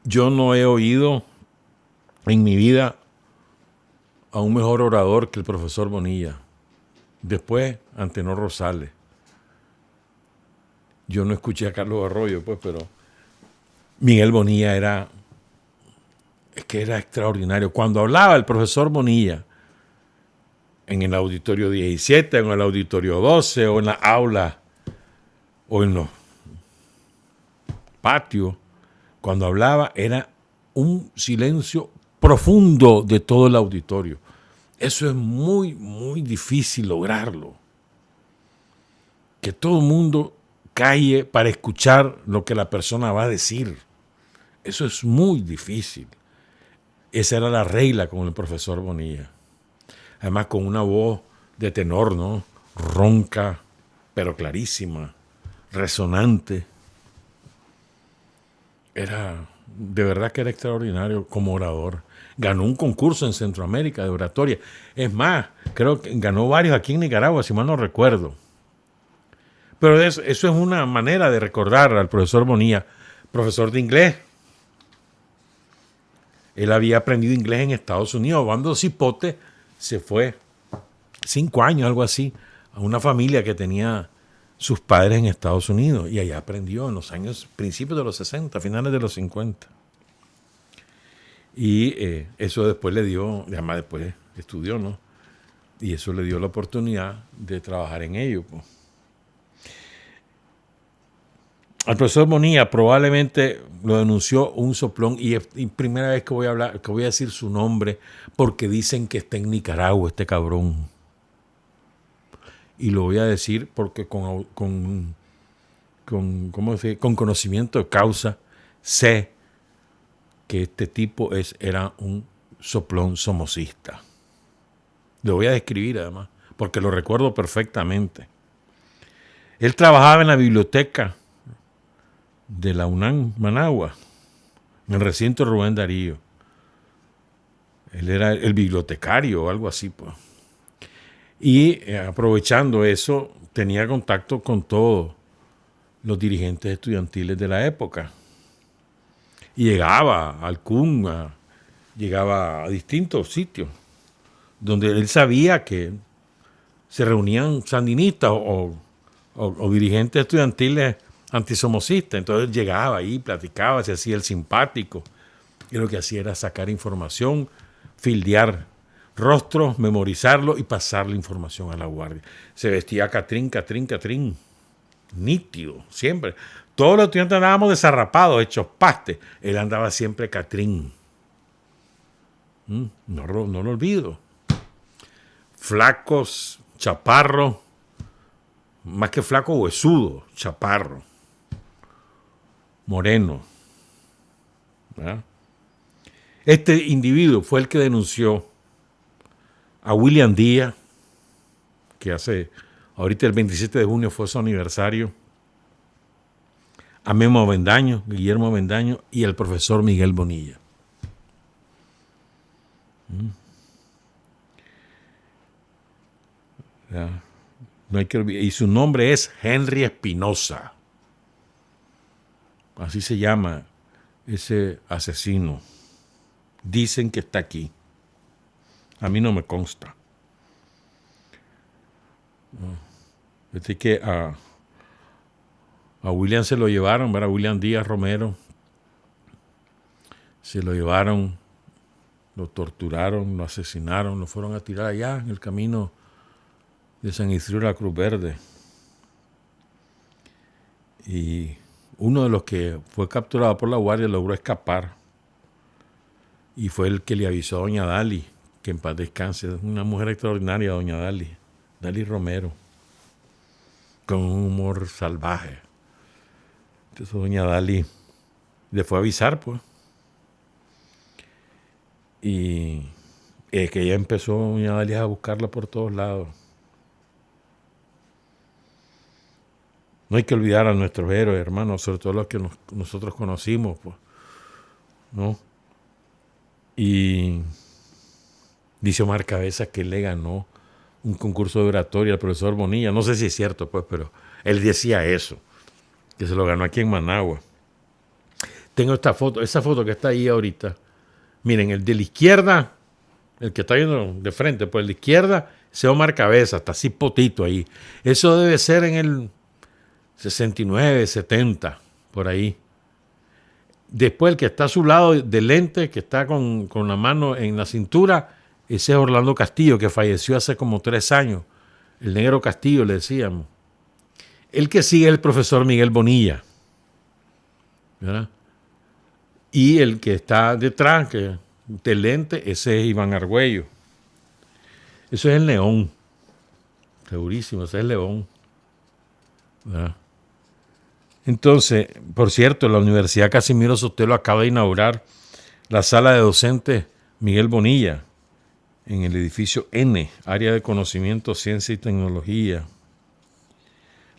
Yo no he oído en mi vida a un mejor orador que el profesor Bonilla. Después, Antenor Rosales. Yo no escuché a Carlos Arroyo, pues, pero Miguel Bonilla era extraordinario. Cuando hablaba el profesor Bonilla en el auditorio 17, en el auditorio 12, o en la aula, o en los patios, cuando hablaba era un silencio profundo de todo el auditorio. Eso es muy, muy difícil lograrlo. Que todo el mundo calle para escuchar lo que la persona va a decir. Eso es muy difícil. Esa era la regla con el profesor Bonilla. Además con una voz de tenor, ¿no? Ronca, pero clarísima, resonante. De verdad que era extraordinario como orador. Ganó un concurso en Centroamérica de oratoria. Es más, creo que ganó varios aquí en Nicaragua, si mal no recuerdo. Pero eso es una manera de recordar al profesor Bonilla, profesor de inglés. Él había aprendido inglés en Estados Unidos. Obando Cipote se fue 5 años, algo así, a una familia que tenía sus padres en Estados Unidos. Y allá aprendió en los años, principios de los 60, finales de los 50. Y eso después le dio, además después estudió, ¿no? Y eso le dio la oportunidad de trabajar en ello, pues. Al profesor Bonilla probablemente lo denunció un soplón y es primera vez que voy a decir su nombre porque dicen que está en Nicaragua este cabrón. Y lo voy a decir porque con conocimiento de causa sé que este tipo era un soplón somocista. Lo voy a describir además porque lo recuerdo perfectamente. Él trabajaba en la biblioteca de la UNAM Managua, en el recinto Rubén Darío. Él era el bibliotecario o algo así, pues. Y aprovechando eso, tenía contacto con todos los dirigentes estudiantiles de la época. Y llegaba al CUN, llegaba a distintos sitios, donde él sabía que se reunían sandinistas o dirigentes estudiantiles antisomocista. Entonces llegaba ahí, platicaba, se hacía el simpático y lo que hacía era sacar información, fildear rostros, memorizarlo y pasar la información a la guardia. Se vestía catrín, nítido, siempre. Todos los estudiantes andábamos desarrapados, hechos pastes. Él andaba siempre catrín. No lo olvido. Flacos, chaparro, más que flaco, huesudo, chaparro. Moreno. ¿Verdad? Este individuo fue el que denunció a William Díaz, que ahorita el 27 de junio fue su aniversario, a Memo Avendaño, Guillermo Avendaño y al profesor Miguel Bonilla. ¿Verdad? No hay que olvidar. Y su nombre es Henry Espinosa. Así se llama ese asesino. Dicen que está aquí. A mí no me consta. Así que a William se lo llevaron, ¿verdad? William Díaz Romero. Se lo llevaron, lo torturaron, lo asesinaron, lo fueron a tirar allá en el camino de San Isidro a la Cruz Verde. Y uno de los que fue capturado por la guardia logró escapar. Y fue el que le avisó a doña Dali, que en paz descanse. Es una mujer extraordinaria, doña Dali. Dali Romero. Con un humor salvaje. Entonces doña Dali le fue a avisar, pues. Y que ella empezó, doña Dali, a buscarla por todos lados. No hay que olvidar a nuestros héroes, hermanos, sobre todo los que nosotros conocimos, pues, ¿no? Y dice Omar Cabezas que él le ganó un concurso de oratoria al profesor Bonilla. No sé si es cierto, pues, pero él decía eso, que se lo ganó aquí en Managua. Tengo esa foto que está ahí ahorita. Miren, el de la izquierda, el que está viendo de frente, pues el de la izquierda, ese Omar Cabezas, está así potito ahí. Eso debe ser en el 69, 70, por ahí. Después el que está a su lado de lente, que está con la mano en la cintura, ese es Orlando Castillo, que falleció hace como 3 años. El negro Castillo, le decíamos. El que sigue es el profesor Miguel Bonilla, ¿verdad? Y el que está detrás, que de lente, ese es Iván Argüello. Eso es el León. Segurísimo, ese es el León, ¿verdad? Entonces, por cierto, la Universidad Casimiro Sotelo acaba de inaugurar la sala de docentes Miguel Bonilla en el edificio N, área de conocimiento, ciencia y tecnología.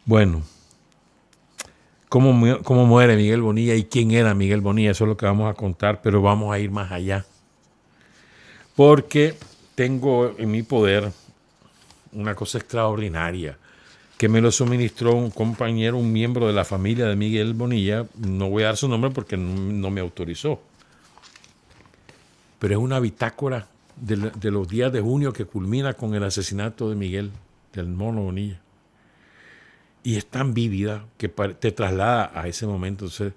Bueno, ¿cómo muere Miguel Bonilla y quién era Miguel Bonilla? Eso es lo que vamos a contar, pero vamos a ir más allá. Porque tengo en mi poder una cosa extraordinaria que me lo suministró un compañero, un miembro de la familia de Miguel Bonilla. No voy a dar su nombre porque no me autorizó. Pero es una bitácora de los días de junio que culmina con el asesinato de Miguel, del Mono Bonilla. Y es tan vívida que te traslada a ese momento. Entonces,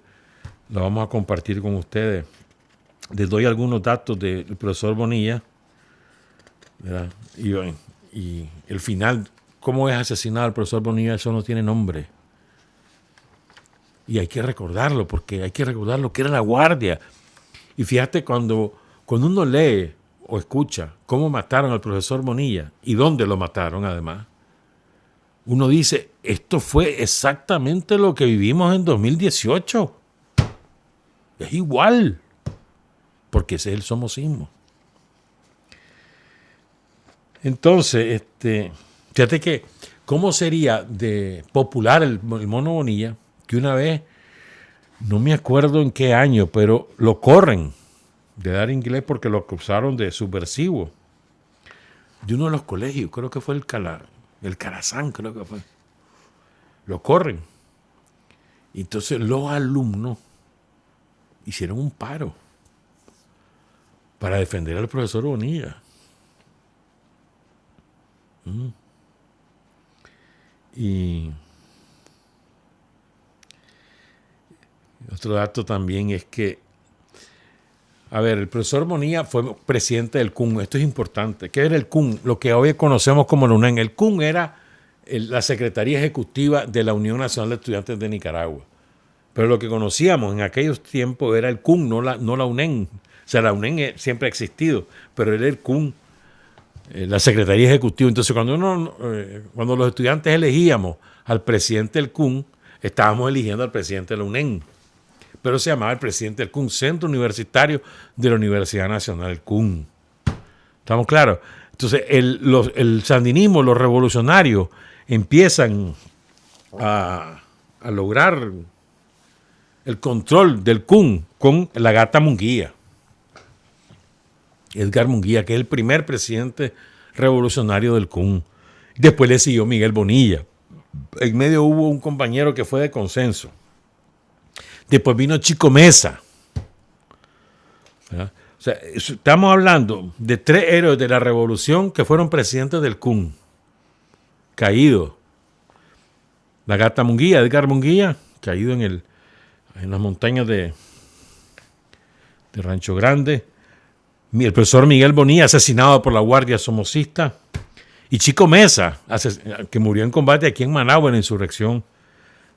lo vamos a compartir con ustedes. Les doy algunos datos del profesor Bonilla, ¿verdad? Y el final, cómo es asesinado el profesor Bonilla, eso no tiene nombre. Y hay que recordarlo, porque hay que recordar lo que era la guardia. Y fíjate, cuando uno lee o escucha cómo mataron al profesor Bonilla y dónde lo mataron además, uno dice, esto fue exactamente lo que vivimos en 2018. Es igual, porque ese es el somocismo. Entonces, fíjate que, ¿cómo sería de popular el Mono Bonilla que una vez, no me acuerdo en qué año, pero lo corren de dar inglés porque lo acusaron de subversivo de uno de los colegios, creo que fue el Carazán, creo que fue. Lo corren. Y entonces los alumnos hicieron un paro para defender al profesor Bonilla. Y otro dato también es que, a ver, el profesor Bonilla fue presidente del CUN. Esto es importante. ¿Qué era el CUN? Lo que hoy conocemos como la UNEN. El CUN era la Secretaría Ejecutiva de la Unión Nacional de Estudiantes de Nicaragua. Pero lo que conocíamos en aquellos tiempos era el CUN, no la UNEN. O sea, la UNEN siempre ha existido, pero era el CUN, la Secretaría Ejecutiva. Entonces, cuando los estudiantes elegíamos al presidente del CUN, estábamos eligiendo al presidente de la UNEN. Pero se llamaba el presidente del CUN, Centro Universitario de la Universidad Nacional, el CUN. ¿Estamos claros? Entonces, el sandinismo, los revolucionarios, empiezan a lograr el control del CUN con la Gata Munguía. Edgar Munguía, que es el primer presidente revolucionario del CUN. Después le siguió Miguel Bonilla. En medio hubo un compañero que fue de Consenso. Después vino Chico Mesa. ¿Verdad? O sea, estamos hablando de 3 héroes de la revolución que fueron presidentes del CUN. Caídos. La Gata Munguía, Edgar Munguía, caído en las montañas de Rancho Grande. El profesor Miguel Bonilla, asesinado por la Guardia Somocista. Y Chico Mesa, que murió en combate aquí en Managua en la insurrección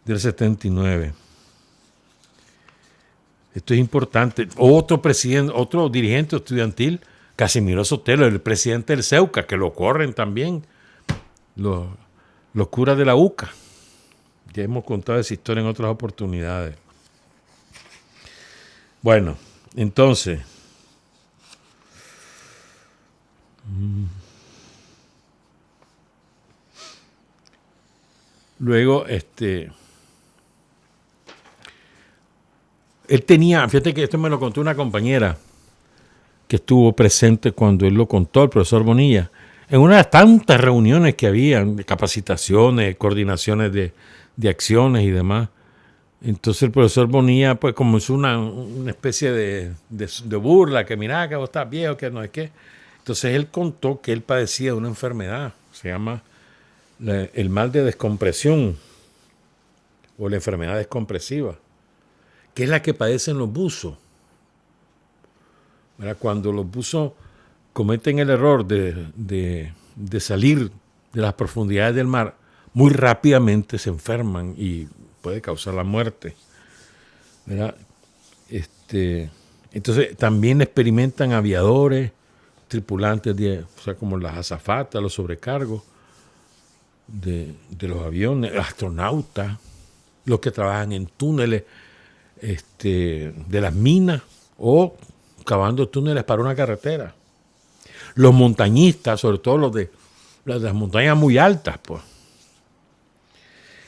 del 79. Esto es importante. Otro presidente, otro dirigente estudiantil, Casimiro Sotelo, el presidente del Ceuca, que lo corren también los curas de la UCA. Ya hemos contado esa historia en otras oportunidades. Bueno, entonces, luego, él tenía, fíjate que esto me lo contó una compañera que estuvo presente cuando él lo contó, el profesor Bonilla, en una de las tantas reuniones que había, de capacitaciones, coordinaciones de acciones y demás. Entonces el profesor Bonilla, pues como es una especie de burla, que mira que vos estás viejo, que no es qué. Entonces él contó que él padecía de una enfermedad, se llama el mal de descompresión o la enfermedad descompresiva, que es la que padecen los buzos. Cuando los buzos cometen el error de salir de las profundidades del mar, muy rápidamente se enferman y puede causar la muerte. ¿Verdad? Entonces también experimentan aviadores, tripulantes, o sea, como las azafatas, los sobrecargos de los aviones, astronautas, los que trabajan en túneles de las minas o cavando túneles para una carretera. Los montañistas, sobre todo los de las montañas muy altas, pues.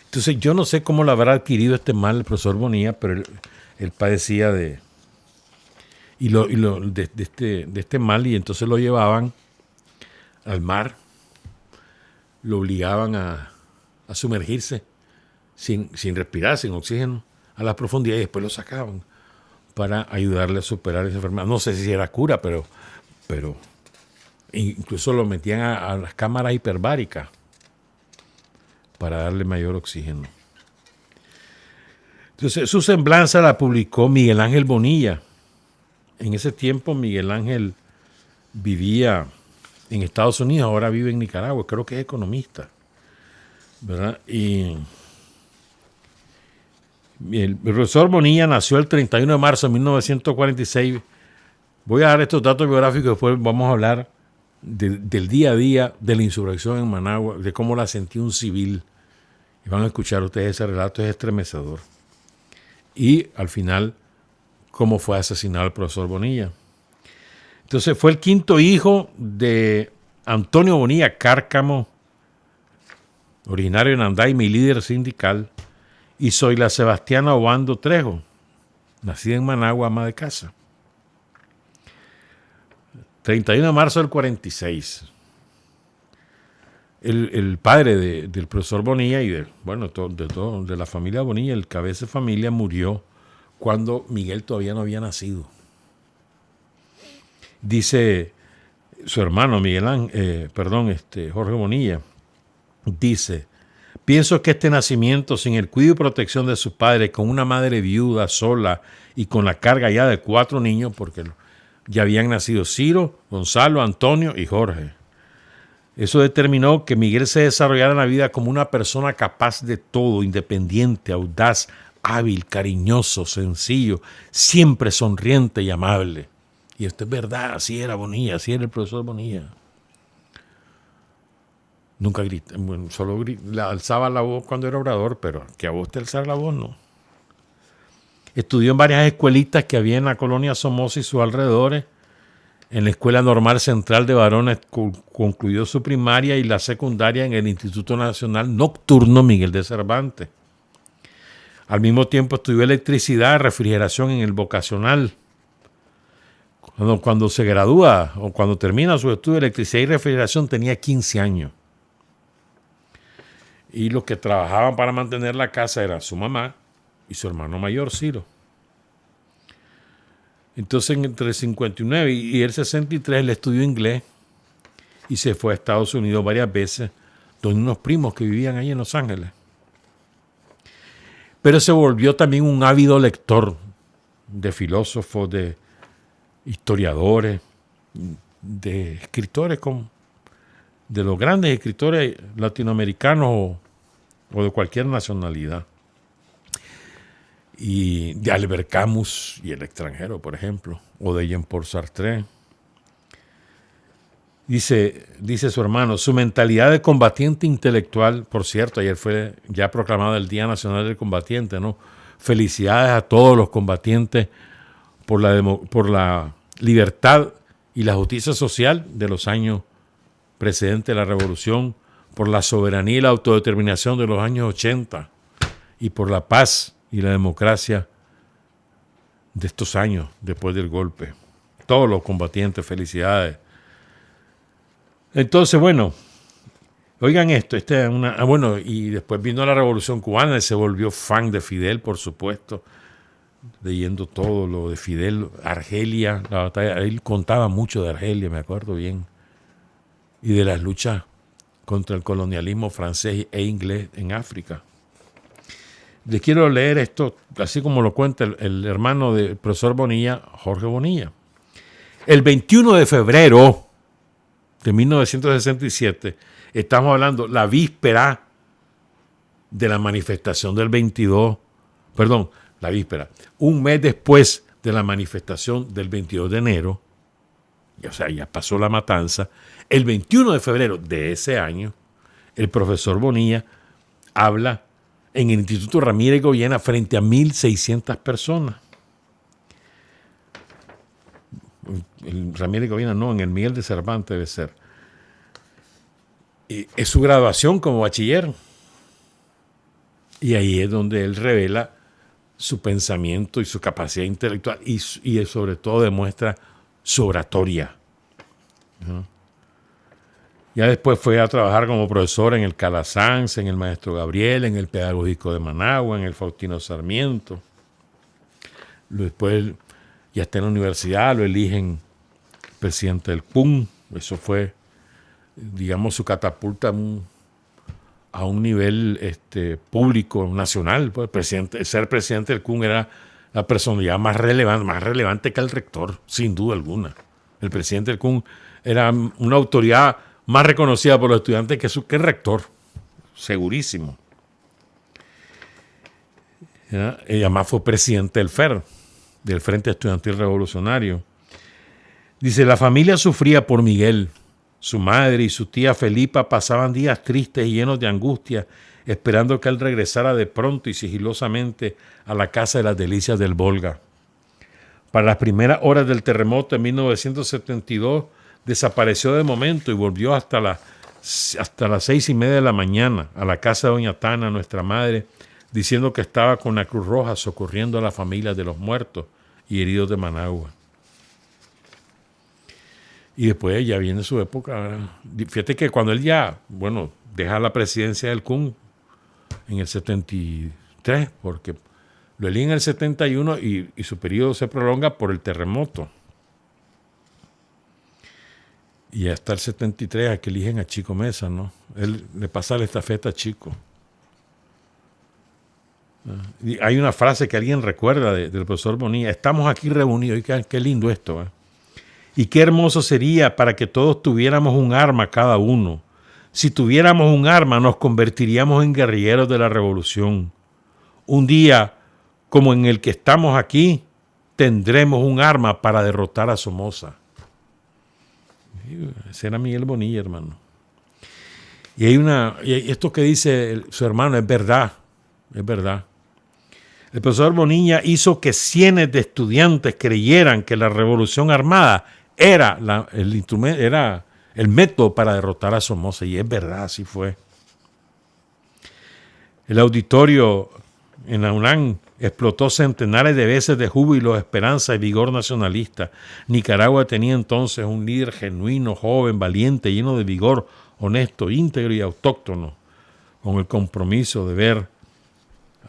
Entonces yo no sé cómo lo habrá adquirido este mal el profesor Bonilla, pero él padecía de este mal, y entonces lo llevaban al mar, lo obligaban a sumergirse sin respirar, sin oxígeno, a la profundidad, y después lo sacaban para ayudarle a superar esa enfermedad. No sé si era cura, pero incluso lo metían a las cámaras hiperbáricas para darle mayor oxígeno. Entonces, su semblanza la publicó Miguel Ángel Bonilla. En ese tiempo Miguel Ángel vivía en Estados Unidos, ahora vive en Nicaragua, creo que es economista, ¿verdad? Y el profesor Bonilla nació el 31 de marzo de 1946. Voy a dar estos datos biográficos, después vamos a hablar del día a día de la insurrección en Managua, de cómo la sentía un civil. Y van a escuchar ustedes ese relato, es estremecedor. Y al final, cómo fue asesinado el profesor Bonilla. Entonces fue el quinto hijo de Antonio Bonilla Cárcamo, originario de Nandaime y líder sindical, y Zoila Sebastiana Obando Trejo, nacida en Managua, ama de casa. 31 de marzo del 46. El padre del profesor Bonilla y de la familia Bonilla, el cabeza de familia, murió cuando Miguel todavía no había nacido. Dice su hermano Jorge Bonilla, dice: pienso que este nacimiento, sin el cuidado y protección de sus padres, con una madre viuda, sola y con la carga ya de 4 niños, porque ya habían nacido Ciro, Gonzalo, Antonio y Jorge. Eso determinó que Miguel se desarrollara en la vida como una persona capaz de todo, independiente, audaz, hábil, cariñoso, sencillo, siempre sonriente y amable. Y esto es verdad, así era Bonilla, así era el profesor Bonilla. Nunca grita, solo alzaba la voz cuando era orador, pero que a vos te alzara la voz, no. Estudió en varias escuelitas que había en la colonia Somoza y sus alrededores. En la Escuela Normal Central de Varones concluyó su primaria y la secundaria en el Instituto Nacional Nocturno Miguel de Cervantes. Al mismo tiempo estudió electricidad, refrigeración en el vocacional. Cuando se gradúa o cuando termina su estudio de electricidad y refrigeración tenía 15 años. Y los que trabajaban para mantener la casa eran su mamá y su hermano mayor, Ciro. Entonces, entre el 59 y el 63, él estudió inglés y se fue a Estados Unidos varias veces, donde unos primos que vivían ahí en Los Ángeles. Pero se volvió también un ávido lector de filósofos, de historiadores, de escritores, de los grandes escritores latinoamericanos o de cualquier nacionalidad. y de Albert Camus y El extranjero, por ejemplo, o de Jean-Paul Sartre. Dice su hermano, su mentalidad de combatiente intelectual, por cierto, ayer fue ya proclamado el Día Nacional del Combatiente, ¿no? Felicidades a todos los combatientes por la libertad y la justicia social de los años precedentes de la Revolución, por la soberanía y la autodeterminación de los años 80 y por la paz y la democracia de estos años después del golpe. Todos los combatientes, felicidades. Entonces, bueno, oigan esto, bueno, y después vino la Revolución Cubana y se volvió fan de Fidel, por supuesto, leyendo todo lo de Fidel, Argelia, la batalla, él contaba mucho de Argelia, me acuerdo bien, y de las luchas contra el colonialismo francés e inglés en África. Les quiero leer esto, así como lo cuenta el hermano del profesor Bonilla, Jorge Bonilla. El 21 de febrero de 1967, estamos hablando la víspera de la manifestación del 22, la víspera, un mes después de la manifestación del 22 de enero, o sea, ya pasó la matanza, el 21 de febrero de ese año, el profesor Bonilla habla en el Instituto Ramírez Goyena frente a 1.600 personas. El Ramírez Goyena no, en el Miguel de Cervantes debe ser. Y es su graduación como bachiller. Y ahí es donde él revela su pensamiento y su capacidad intelectual y sobre todo demuestra su oratoria. ¿No? Ya después fue a trabajar como profesor en el Calasanz, en el Maestro Gabriel, en el Pedagógico de Managua, en el Faustino Sarmiento. Después ya está en la universidad, lo eligen presidente del CUN. Eso fue, digamos, su catapulta a un nivel público, nacional. Pues, ser presidente del CUN era la personalidad más relevante que el rector, sin duda alguna. El presidente del CUN era una autoridad más reconocida por los estudiantes que el rector, segurísimo. ¿Ya? Y además fue presidente del FER, del Frente Estudiantil Revolucionario. Dice, la familia sufría por Miguel. Su madre y su tía Felipa pasaban días tristes y llenos de angustia, esperando que él regresara de pronto y sigilosamente a la casa de las delicias del Volga. Para las primeras horas del terremoto en 1972, desapareció de momento y volvió hasta las 6:30 de la mañana a la casa de doña Tana, nuestra madre, diciendo que estaba con la Cruz Roja socorriendo a las familias de los muertos y heridos de Managua. Y después ya viene su época. ¿Verdad? Fíjate que cuando él deja la presidencia del CUN en el 73, porque lo eligen en el 71 y su periodo se prolonga por el terremoto. Y hasta el 73 a que eligen a Chico Mesa, ¿no? Él le pasa la estafeta a Chico. Y hay una frase que alguien recuerda del profesor Bonilla. Estamos aquí reunidos. Y qué lindo esto, ¿eh? Y qué hermoso sería para que todos tuviéramos un arma cada uno. Si tuviéramos un arma, nos convertiríamos en guerrilleros de la revolución. Un día, como en el que estamos aquí, tendremos un arma para derrotar a Somoza. Ese era Miguel Bonilla, hermano. Y esto que dice su hermano es verdad. Es verdad. El profesor Bonilla hizo que cientos de estudiantes creyeran que la revolución armada era el método para derrotar a Somoza. Y es verdad, así fue. El auditorio en la UNAM explotó centenares de veces de júbilo, esperanza y vigor nacionalista. Nicaragua tenía entonces un líder genuino, joven, valiente, lleno de vigor, honesto, íntegro y autóctono, con el compromiso de ver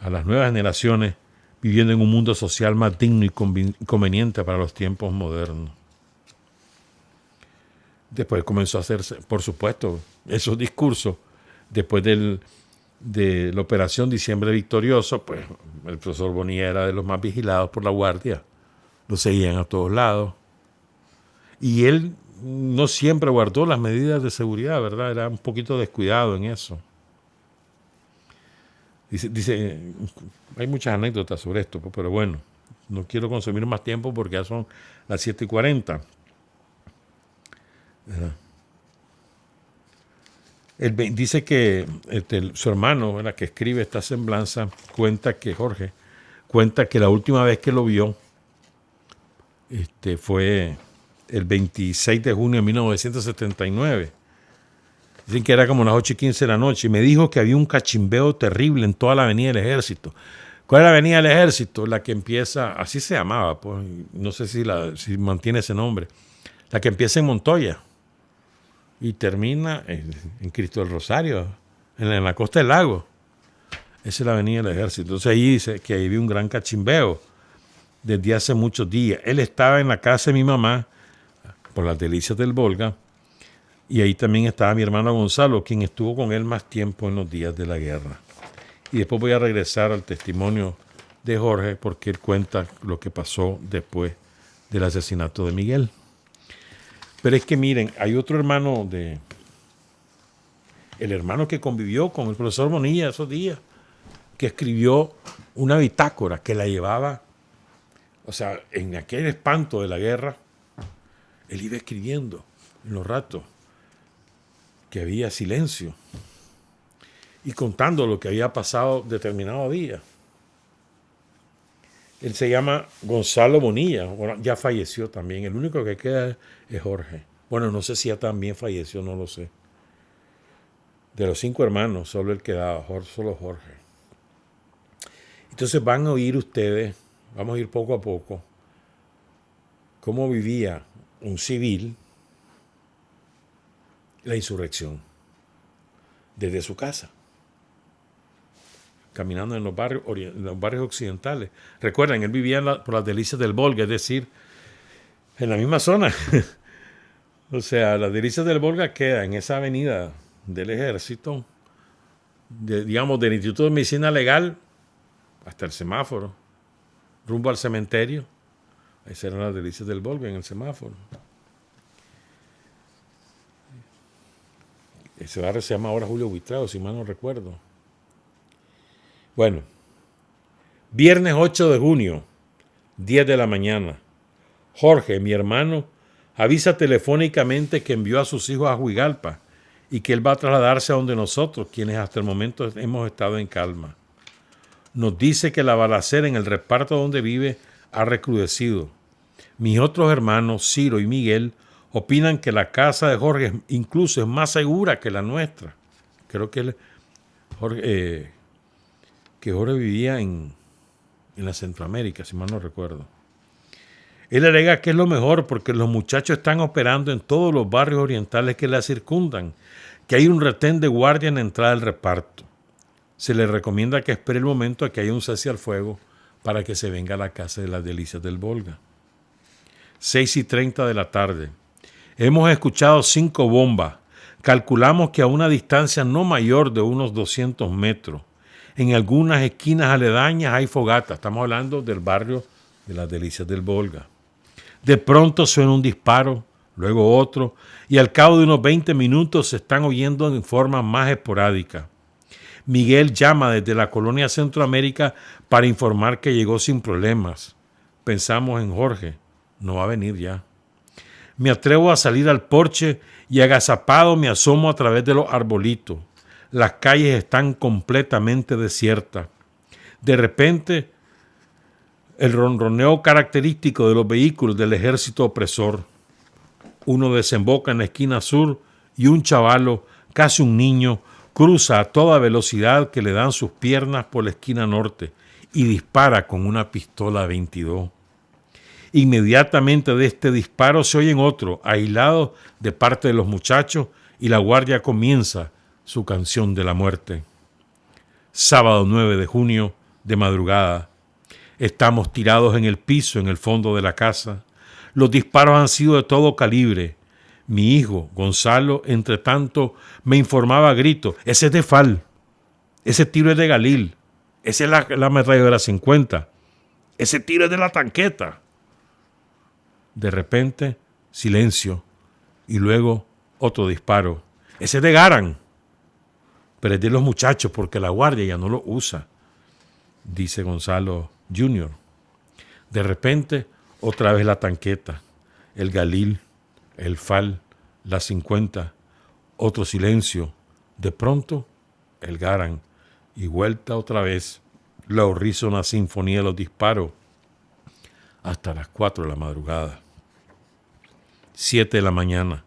a las nuevas generaciones viviendo en un mundo social más digno y conveniente para los tiempos modernos. Después comenzó a hacerse, por supuesto, esos discursos, después de la operación Diciembre Victorioso, pues el profesor Bonilla era de los más vigilados por la guardia, lo seguían a todos lados. Y él no siempre guardó las medidas de seguridad, ¿verdad? Era un poquito descuidado en eso. Dice, hay muchas anécdotas sobre esto, pero bueno, no quiero consumir más tiempo porque ya son las 7:40. Dice que su hermano, ¿verdad?, que escribe esta semblanza, Jorge cuenta que la última vez que lo vio fue el 26 de junio de 1979. Dicen que era como las 8:15 de la noche. Y me dijo que había un cachimbeo terrible en toda la Avenida del Ejército. ¿Cuál es la Avenida del Ejército? La que empieza, así se llamaba, pues, no sé si mantiene ese nombre. La que empieza en Montoya y termina en Cristo del Rosario, en la Costa del Lago. Esa es la Avenida del Ejército. Entonces ahí dice que ahí había un gran cachimbeo desde hace muchos días. Él estaba en la casa de mi mamá, por las Delicias del Volga, y ahí también estaba mi hermano Gonzalo, quien estuvo con él más tiempo en los días de la guerra. Y después voy a regresar al testimonio de Jorge, porque él cuenta lo que pasó después del asesinato de Miguel. Pero es que miren, hay otro hermano el hermano que convivió con el profesor Bonilla esos días, que escribió una bitácora que la llevaba, o sea, en aquel espanto de la guerra, él iba escribiendo en los ratos que había silencio y contando lo que había pasado determinado día. Él se llama Gonzalo Bonilla, bueno, ya falleció también. El único que queda es Jorge. Bueno, no sé si ya también falleció, no lo sé. De los 5 hermanos, solo él quedaba, solo Jorge. Entonces van a oír ustedes, vamos a ir poco a poco, cómo vivía un civil la insurrección desde su casa, caminando en los barrios occidentales. Recuerden, él vivía por las Delicias del Volga, es decir, en la misma zona. O sea, las Delicias del Volga queda en esa avenida del Ejército, digamos, del Instituto de Medicina Legal hasta el semáforo, rumbo al cementerio. Esas eran las Delicias del Volga en el semáforo. Ese barrio se llama ahora Julio Buitrago, si mal no recuerdo. Bueno, viernes 8 de junio, 10 de la mañana. Jorge, mi hermano, avisa telefónicamente que envió a sus hijos a Huigalpa y que él va a trasladarse a donde nosotros, quienes hasta el momento hemos estado en calma. Nos dice que la balacera en el reparto donde vive ha recrudecido. Mis otros hermanos, Ciro y Miguel, opinan que la casa de Jorge incluso es más segura que la nuestra. Creo que Jorge vivía en la Centroamérica, si mal no recuerdo. Él alega que es lo mejor porque los muchachos están operando en todos los barrios orientales que la circundan, que hay un retén de guardia en la entrada del reparto. Se le recomienda que espere el momento a que haya un cese al fuego para que se venga a la casa de las Delicias del Volga. 6:30 de la tarde. Hemos escuchado 5 bombas. Calculamos que a una distancia no mayor de unos 200 metros. En algunas esquinas aledañas hay fogatas. Estamos hablando del barrio de las Delicias del Volga. De pronto suena un disparo, luego otro, y al cabo de unos 20 minutos se están oyendo en forma más esporádica. Miguel llama desde la colonia Centroamérica para informar que llegó sin problemas. Pensamos en Jorge, no va a venir ya. Me atrevo a salir al porche y agazapado me asomo a través de los arbolitos. Las calles están completamente desiertas. De repente, el ronroneo característico de los vehículos del ejército opresor. Uno desemboca en la esquina sur y un chavalo, casi un niño, cruza a toda velocidad que le dan sus piernas por la esquina norte y dispara con una pistola 22. Inmediatamente de este disparo se oyen otro, aislado de parte de los muchachos, y la guardia comienza su canción de la muerte. Sábado 9 de junio, de madrugada. Estamos tirados en el piso, en el fondo de la casa. Los disparos han sido de todo calibre. Mi hijo, Gonzalo, entre tanto, me informaba a gritos: ese es de Fal, ese tiro es de Galil, esa es la ametralladora 50, ese tiro es de la tanqueta. De repente, silencio, y luego otro disparo. Ese es de Garan. pero es de los muchachos porque la guardia ya no lo usa, dice Gonzalo Jr. De repente, otra vez la tanqueta, el Galil, el Fal, la 50, otro silencio. De pronto, el Garand, y vuelta otra vez la horrísona sinfonía de los disparos hasta las 4 de la madrugada. 7 de la mañana.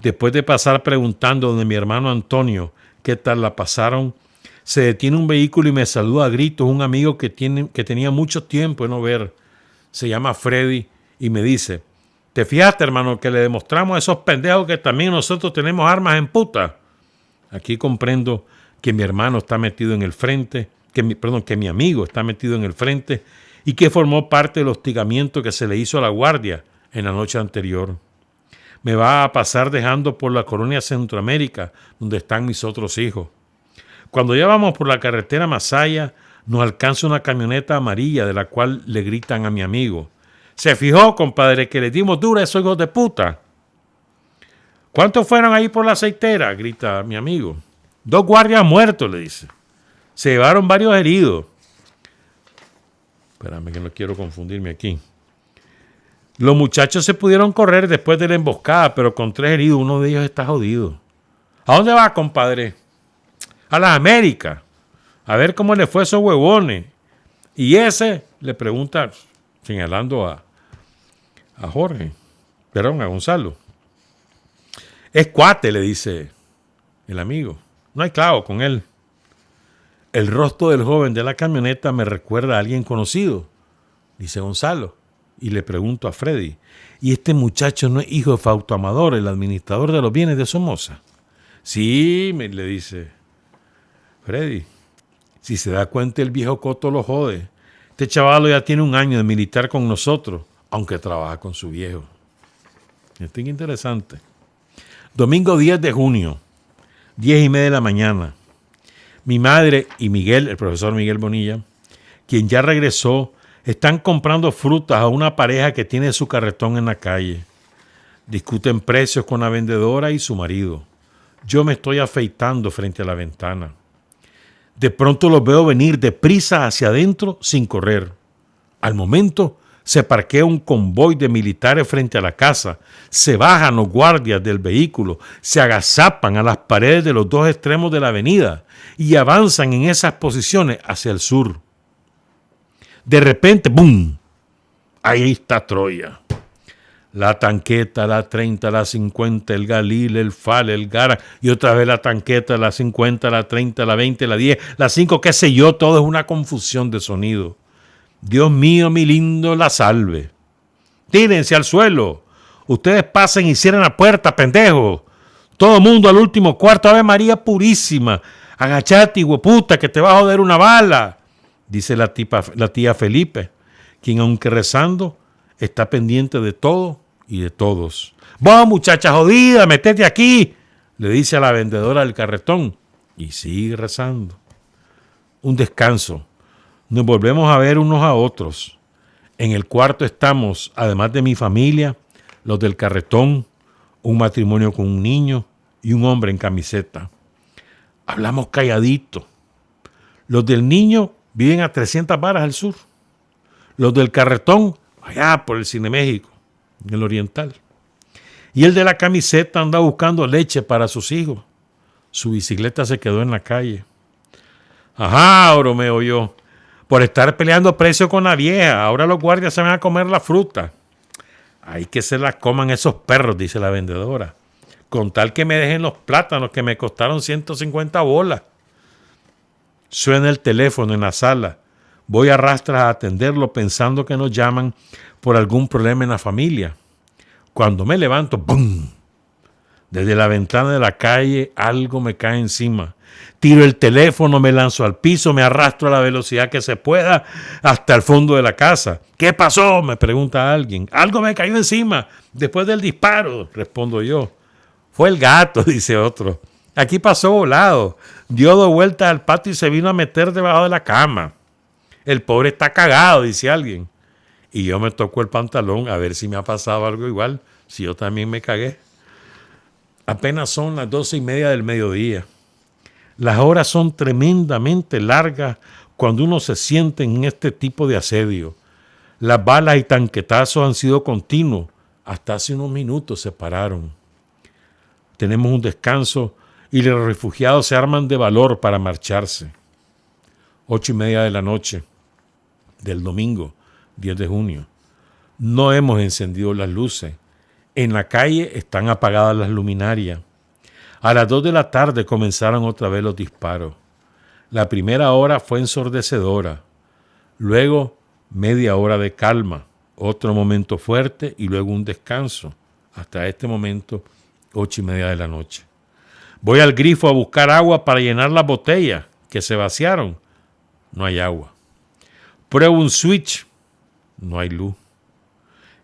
Después de pasar preguntando donde mi hermano Antonio qué tal la pasaron, se detiene un vehículo y me saluda a gritos un amigo que tenía mucho tiempo de no ver. Se llama Freddy y me dice: ¿te fijaste, hermano, que le demostramos a esos pendejos que también nosotros tenemos armas en puta? Aquí comprendo que mi hermano está metido en el frente, que mi amigo está metido en el frente y que formó parte del hostigamiento que se le hizo a la guardia en la noche anterior. Me va a pasar dejando por la colonia Centroamérica, donde están mis otros hijos. Cuando ya vamos por la carretera Masaya, nos alcanza una camioneta amarilla de la cual le gritan a mi amigo: ¿se fijó, compadre, que le dimos dura a esos hijos de puta? ¿Cuántos fueron ahí por la aceitera?, grita mi amigo. 2 guardias muertos, le dice. Se llevaron varios heridos. Espérame que no quiero confundirme aquí. Los muchachos se pudieron correr después de la emboscada, pero con 3 heridos, uno de ellos está jodido. ¿A dónde va, compadre? A las Américas. A ver cómo le fue a esos huevones. Y ese le pregunta, señalando a Gonzalo. Es cuate, le dice el amigo. No hay clavo con él. El rostro del joven de la camioneta me recuerda a alguien conocido, dice Gonzalo. Y le pregunto a Freddy: ¿y este muchacho no es hijo de Fausto Amador, el administrador de los bienes de Somoza? Sí, le dice Freddy. Si se da cuenta, el viejo Coto lo jode. Este chavalo ya tiene 1 año de militar con nosotros, aunque trabaja con su viejo. Esto es interesante. Domingo 10 de junio, 10:30 de la mañana. Mi madre y Miguel, el profesor Miguel Bonilla, quien ya regresó, están comprando frutas a una pareja que tiene su carretón en la calle. Discuten precios con la vendedora y su marido. Yo me estoy afeitando frente a la ventana. De pronto los veo venir deprisa hacia adentro sin correr. Al momento se parquea un convoy de militares frente a la casa. Se bajan los guardias del vehículo, se agazapan a las paredes de los 2 extremos de la avenida y avanzan en esas posiciones hacia el sur. De repente, ¡bum! Ahí está Troya. La tanqueta, la 30, la 50, el Galil, el Fal, el Garand, y otra vez la tanqueta, la 50, la 30, la 20, la 10, la 5, qué sé yo, todo es una confusión de sonido. Dios mío, mi lindo, la salve. Tírense al suelo. Ustedes pasen y cierren la puerta, pendejos. Todo mundo al último cuarto. Ave María Purísima. Agachate, hueputa, que te va a joder una bala, dice la tía Felipe, quien aunque rezando, está pendiente de todo y de todos. Vos, muchacha jodida, metete aquí, le dice a la vendedora del carretón, y sigue rezando. Un descanso. Nos volvemos a ver unos a otros. En el cuarto estamos, además de mi familia, los del carretón, un matrimonio con un niño y un hombre en camiseta. Hablamos calladito. Los del niño viven a 300 varas al sur. Los del carretón, allá por el Cine México, en el Oriental. Y el de la camiseta anda buscando leche para sus hijos. Su bicicleta se quedó en la calle. Ajá, bromeo yo. Por estar peleando precio con la vieja, ahora los guardias se van a comer la fruta. Hay que se la coman esos perros, dice la vendedora. Con tal que me dejen los plátanos que me costaron 150 bolas. Suena el teléfono en la sala. Voy a rastras a atenderlo pensando que nos llaman por algún problema en la familia. Cuando me levanto, ¡bum! Desde la ventana de la calle algo me cae encima. Tiro el teléfono, me lanzo al piso, me arrastro a la velocidad que se pueda hasta el fondo de la casa. ¿Qué pasó?, me pregunta alguien. Algo me cayó encima después del disparo, respondo yo. Fue el gato, dice otro. Aquí pasó volado. Dio 2 vueltas al patio y se vino a meter debajo de la cama. El pobre está cagado, dice alguien. Y yo me toco el pantalón a ver si me ha pasado algo igual, si yo también me cagué. Apenas son las 12:30 del mediodía. Las horas son tremendamente largas cuando uno se siente en este tipo de asedio. Las balas y tanquetazos han sido continuos. Hasta hace unos minutos se pararon. Tenemos un descanso y los refugiados se arman de valor para marcharse. 8:30 de la noche del domingo, 10 de junio. No hemos encendido las luces. En la calle están apagadas las luminarias. A las 2 de la tarde comenzaron otra vez los disparos. La primera hora fue ensordecedora. Luego, media hora de calma. Otro momento fuerte y luego un descanso. Hasta este momento, 8:30 de la noche. Voy al grifo a buscar agua para llenar las botellas que se vaciaron. No hay agua. Pruebo un switch. No hay luz.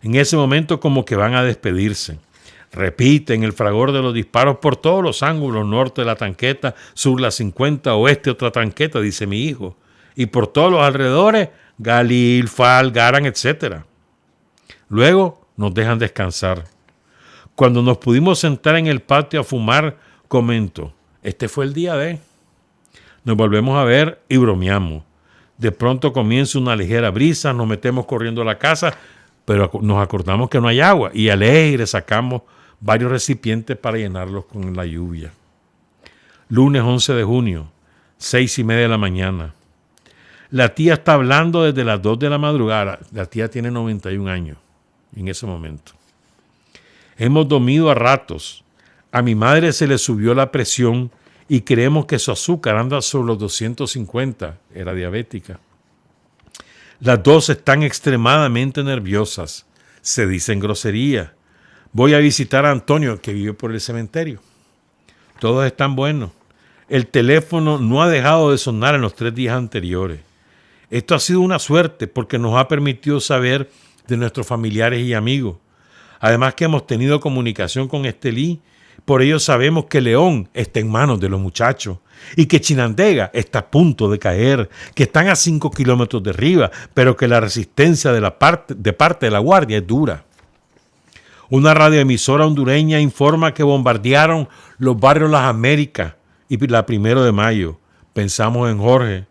En ese momento como que van a despedirse. Repiten el fragor de los disparos por todos los ángulos. Norte la tanqueta, sur la 50, oeste otra tanqueta, dice mi hijo. Y por todos los alrededores, Galil, Fal, Garan, etc. Luego nos dejan descansar. Cuando nos pudimos sentar en el patio a fumar, comento, este fue el día de... Nos volvemos a ver y bromeamos. De pronto comienza una ligera brisa, nos metemos corriendo a la casa, pero nos acordamos que no hay agua y alegre sacamos varios recipientes para llenarlos con la lluvia. Lunes 11 de junio, 6:30 de la mañana. La tía está hablando desde las 2 de la madrugada. La tía tiene 91 años en ese momento. Hemos dormido a ratos. A mi madre se le subió la presión y creemos que su azúcar anda sobre los 250. Era diabética. Las dos están extremadamente nerviosas. Se dicen groserías. Voy a visitar a Antonio, que vive por el cementerio. Todos están buenos. El teléfono no ha dejado de sonar en los 3 días anteriores. Esto ha sido una suerte porque nos ha permitido saber de nuestros familiares y amigos. Además que hemos tenido comunicación con Estelí. Por ello sabemos que León está en manos de los muchachos y que Chinandega está a punto de caer, que están a 5 kilómetros de arriba, pero que la resistencia de parte de la Guardia es dura. Una radioemisora hondureña informa que bombardearon los barrios Las Américas y la 1 de mayo. Pensamos en Jorge,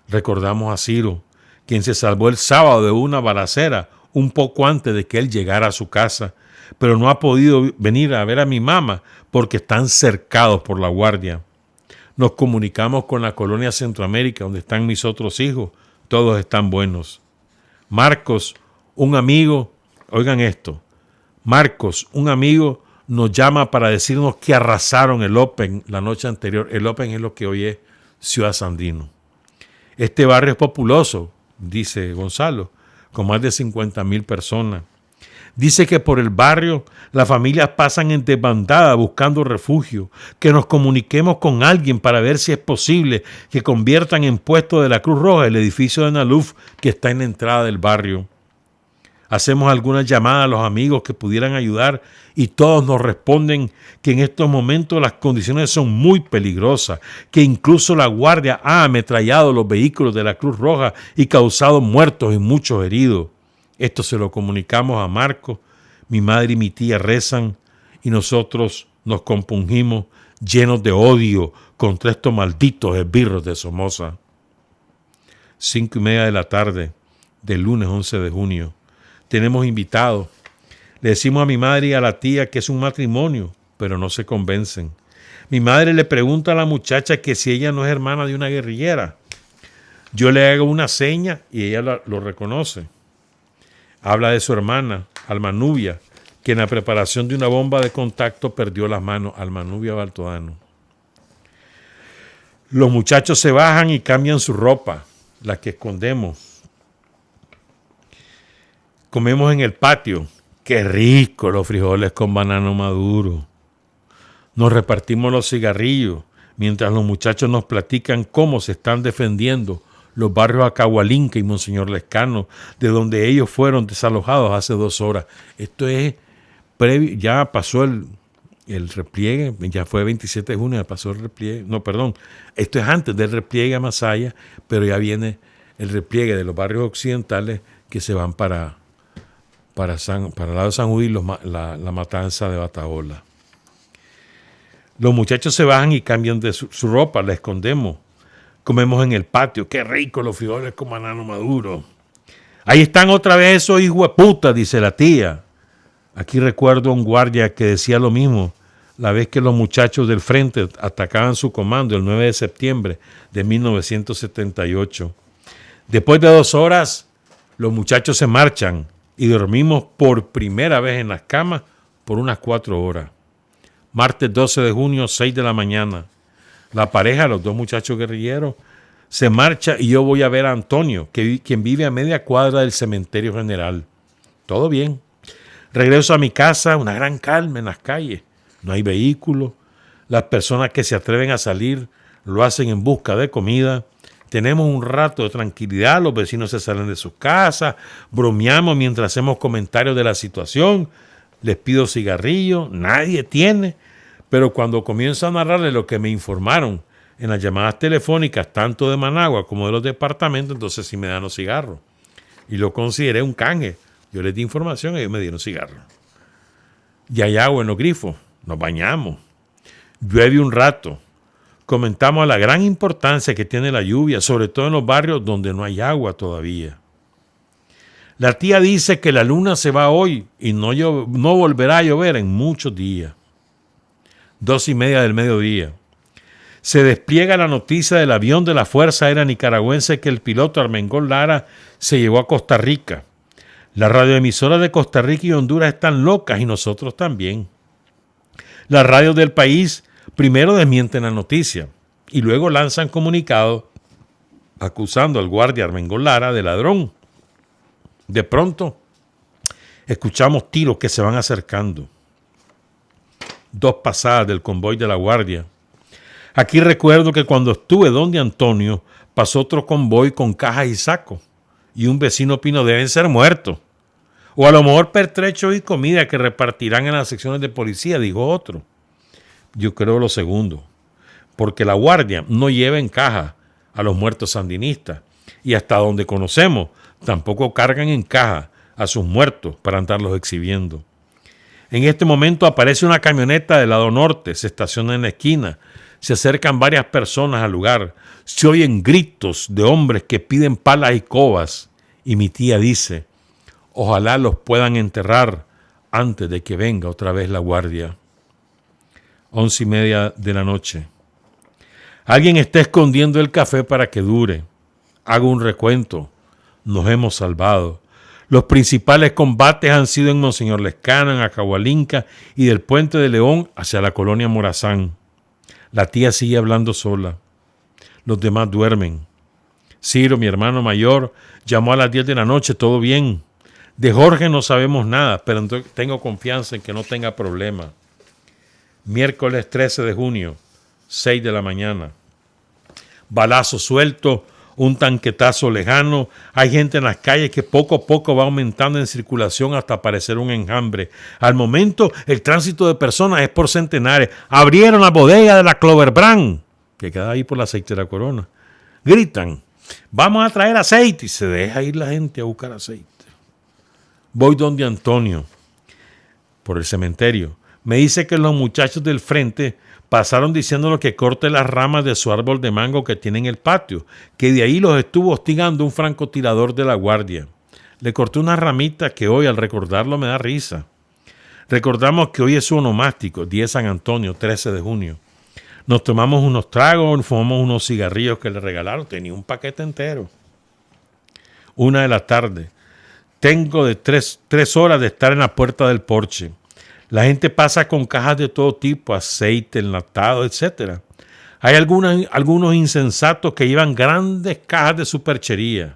recordamos a Ciro, quien se salvó el sábado de una balacera un poco antes de que él llegara a su casa, pero no ha podido venir a ver a mi mamá porque están cercados por la Guardia. Nos comunicamos con la colonia Centroamérica, donde están mis otros hijos. Todos están buenos. Marcos, un amigo, oigan esto, Marcos, un amigo, nos llama para decirnos que arrasaron el Open la noche anterior. El Open es lo que hoy es Ciudad Sandino. Este barrio es populoso, dice Gonzalo, con más de 50,000 personas. Dice que por el barrio las familias pasan en desbandada buscando refugio, que nos comuniquemos con alguien para ver si es posible que conviertan en puesto de la Cruz Roja el edificio de Naluf que está en la entrada del barrio. Hacemos algunas llamadas a los amigos que pudieran ayudar y todos nos responden que en estos momentos las condiciones son muy peligrosas, que incluso la Guardia ha ametrallado los vehículos de la Cruz Roja y causado muertos y muchos heridos. Esto se lo comunicamos a Marco. Mi madre y mi tía rezan y nosotros nos compungimos llenos de odio contra estos malditos esbirros de Somoza. 5:30 de la tarde del lunes 11 de junio. Tenemos invitados. Le decimos a mi madre y a la tía que es un matrimonio, pero no se convencen. Mi madre le pregunta a la muchacha que si ella no es hermana de una guerrillera. Yo le hago una seña y ella lo reconoce. Habla de su hermana, Alma Nubia, que en la preparación de una bomba de contacto perdió las manos. Alma Nubia Baltodano. Los muchachos se bajan y cambian su ropa, la que escondemos. Comemos en el patio. ¡Qué rico los frijoles con banano maduro! Nos repartimos los cigarrillos mientras los muchachos nos platican cómo se están defendiendo los barrios Acahualinca y Monseñor Lescano, de donde ellos fueron desalojados hace 2 horas. Esto es previo, ya pasó el repliegue, ya fue 27 de junio, ya pasó el repliegue. No, perdón, esto es antes del repliegue a Masaya, pero ya viene el repliegue de los barrios occidentales que se van para el lado de San Juan, la matanza de Bataola. Los muchachos se bajan y cambian de su ropa, la escondemos. Comemos en el patio. Qué rico los frijoles con banano maduro. Ahí están otra vez esos hijos de puta, dice la tía. Aquí recuerdo a un guardia que decía lo mismo la vez que los muchachos del frente atacaban su comando el 9 de septiembre de 1978. Después de 2 horas, los muchachos se marchan y dormimos por primera vez en las camas por unas 4 horas. Martes 12 de junio, 6 de la mañana. La pareja, los 2 muchachos guerrilleros, se marcha y yo voy a ver a Antonio, quien vive a media cuadra del cementerio general. Todo bien. Regreso a mi casa, una gran calma en las calles. No hay vehículos. Las personas que se atreven a salir lo hacen en busca de comida. Tenemos un rato de tranquilidad, los vecinos se salen de sus casas, bromeamos mientras hacemos comentarios de la situación, les pido cigarrillos, nadie tiene, pero cuando comienzo a narrarles lo que me informaron en las llamadas telefónicas, tanto de Managua como de los departamentos, entonces sí me dan los cigarros. Y lo consideré un canje. Yo les di información y ellos me dieron cigarros. Y hay agua en los grifos, nos bañamos, llueve un rato. Comentamos la gran importancia que tiene la lluvia, sobre todo en los barrios donde no hay agua todavía. La tía dice que la luna se va hoy y no volverá a llover en muchos días. 2:30 del mediodía. Se despliega la noticia del avión de la Fuerza Aérea Nicaragüense que el piloto Armengol Lara se llevó a Costa Rica. Las radioemisoras de Costa Rica y Honduras están locas y nosotros también. Las radios del país primero desmienten la noticia y luego lanzan comunicados acusando al guardia Armengol Lara de ladrón. De pronto, escuchamos tiros que se van acercando. 2 pasadas del convoy de la guardia. Aquí recuerdo que cuando estuve donde Antonio, pasó otro convoy con cajas y sacos. Y un vecino opinó, deben ser muertos. O a lo mejor pertrechos y comida que repartirán en las secciones de policía, dijo otro. Yo creo lo segundo, porque la guardia no lleva en caja a los muertos sandinistas y hasta donde conocemos tampoco cargan en caja a sus muertos para andarlos exhibiendo. En este momento aparece una camioneta del lado norte, se estaciona en la esquina, se acercan varias personas al lugar, se oyen gritos de hombres que piden palas y cobas y mi tía dice, ojalá los puedan enterrar antes de que venga otra vez la guardia. 11:30 de la noche. Alguien está escondiendo el café para que dure. Hago un recuento. Nos hemos salvado. Los principales combates han sido en Monseñor Lescano, en Acahualinca y del Puente de León hacia la colonia Morazán. La tía sigue hablando sola. Los demás duermen. Ciro, mi hermano mayor, llamó a las 10 de la noche. Todo bien. De Jorge no sabemos nada, pero tengo confianza en que no tenga problema. Miércoles 13 de junio, 6 de la mañana. Balazo suelto, un tanquetazo lejano. Hay gente en las calles que poco a poco va aumentando en circulación hasta parecer un enjambre. Al momento, el tránsito de personas es por centenares. Abrieron la bodega de la Clover Brand, que queda ahí por la aceitera Corona. Gritan, vamos a traer aceite. Y se deja ir la gente a buscar aceite. Voy donde Antonio, por el cementerio. Me dice que los muchachos del frente pasaron diciéndole que corte las ramas de su árbol de mango que tiene en el patio, que de ahí los estuvo hostigando un francotirador de la guardia. Le corté una ramita que hoy al recordarlo me da risa. Recordamos que hoy es su onomástico, día de San Antonio, 13 de junio. Nos tomamos unos tragos, fumamos unos cigarrillos que le regalaron, tenía un paquete entero. 1 de la tarde. Tengo de 3 horas de estar en la puerta del porche. La gente pasa con cajas de todo tipo, aceite, enlatado, etc. Hay algunos insensatos que llevan grandes cajas de superchería.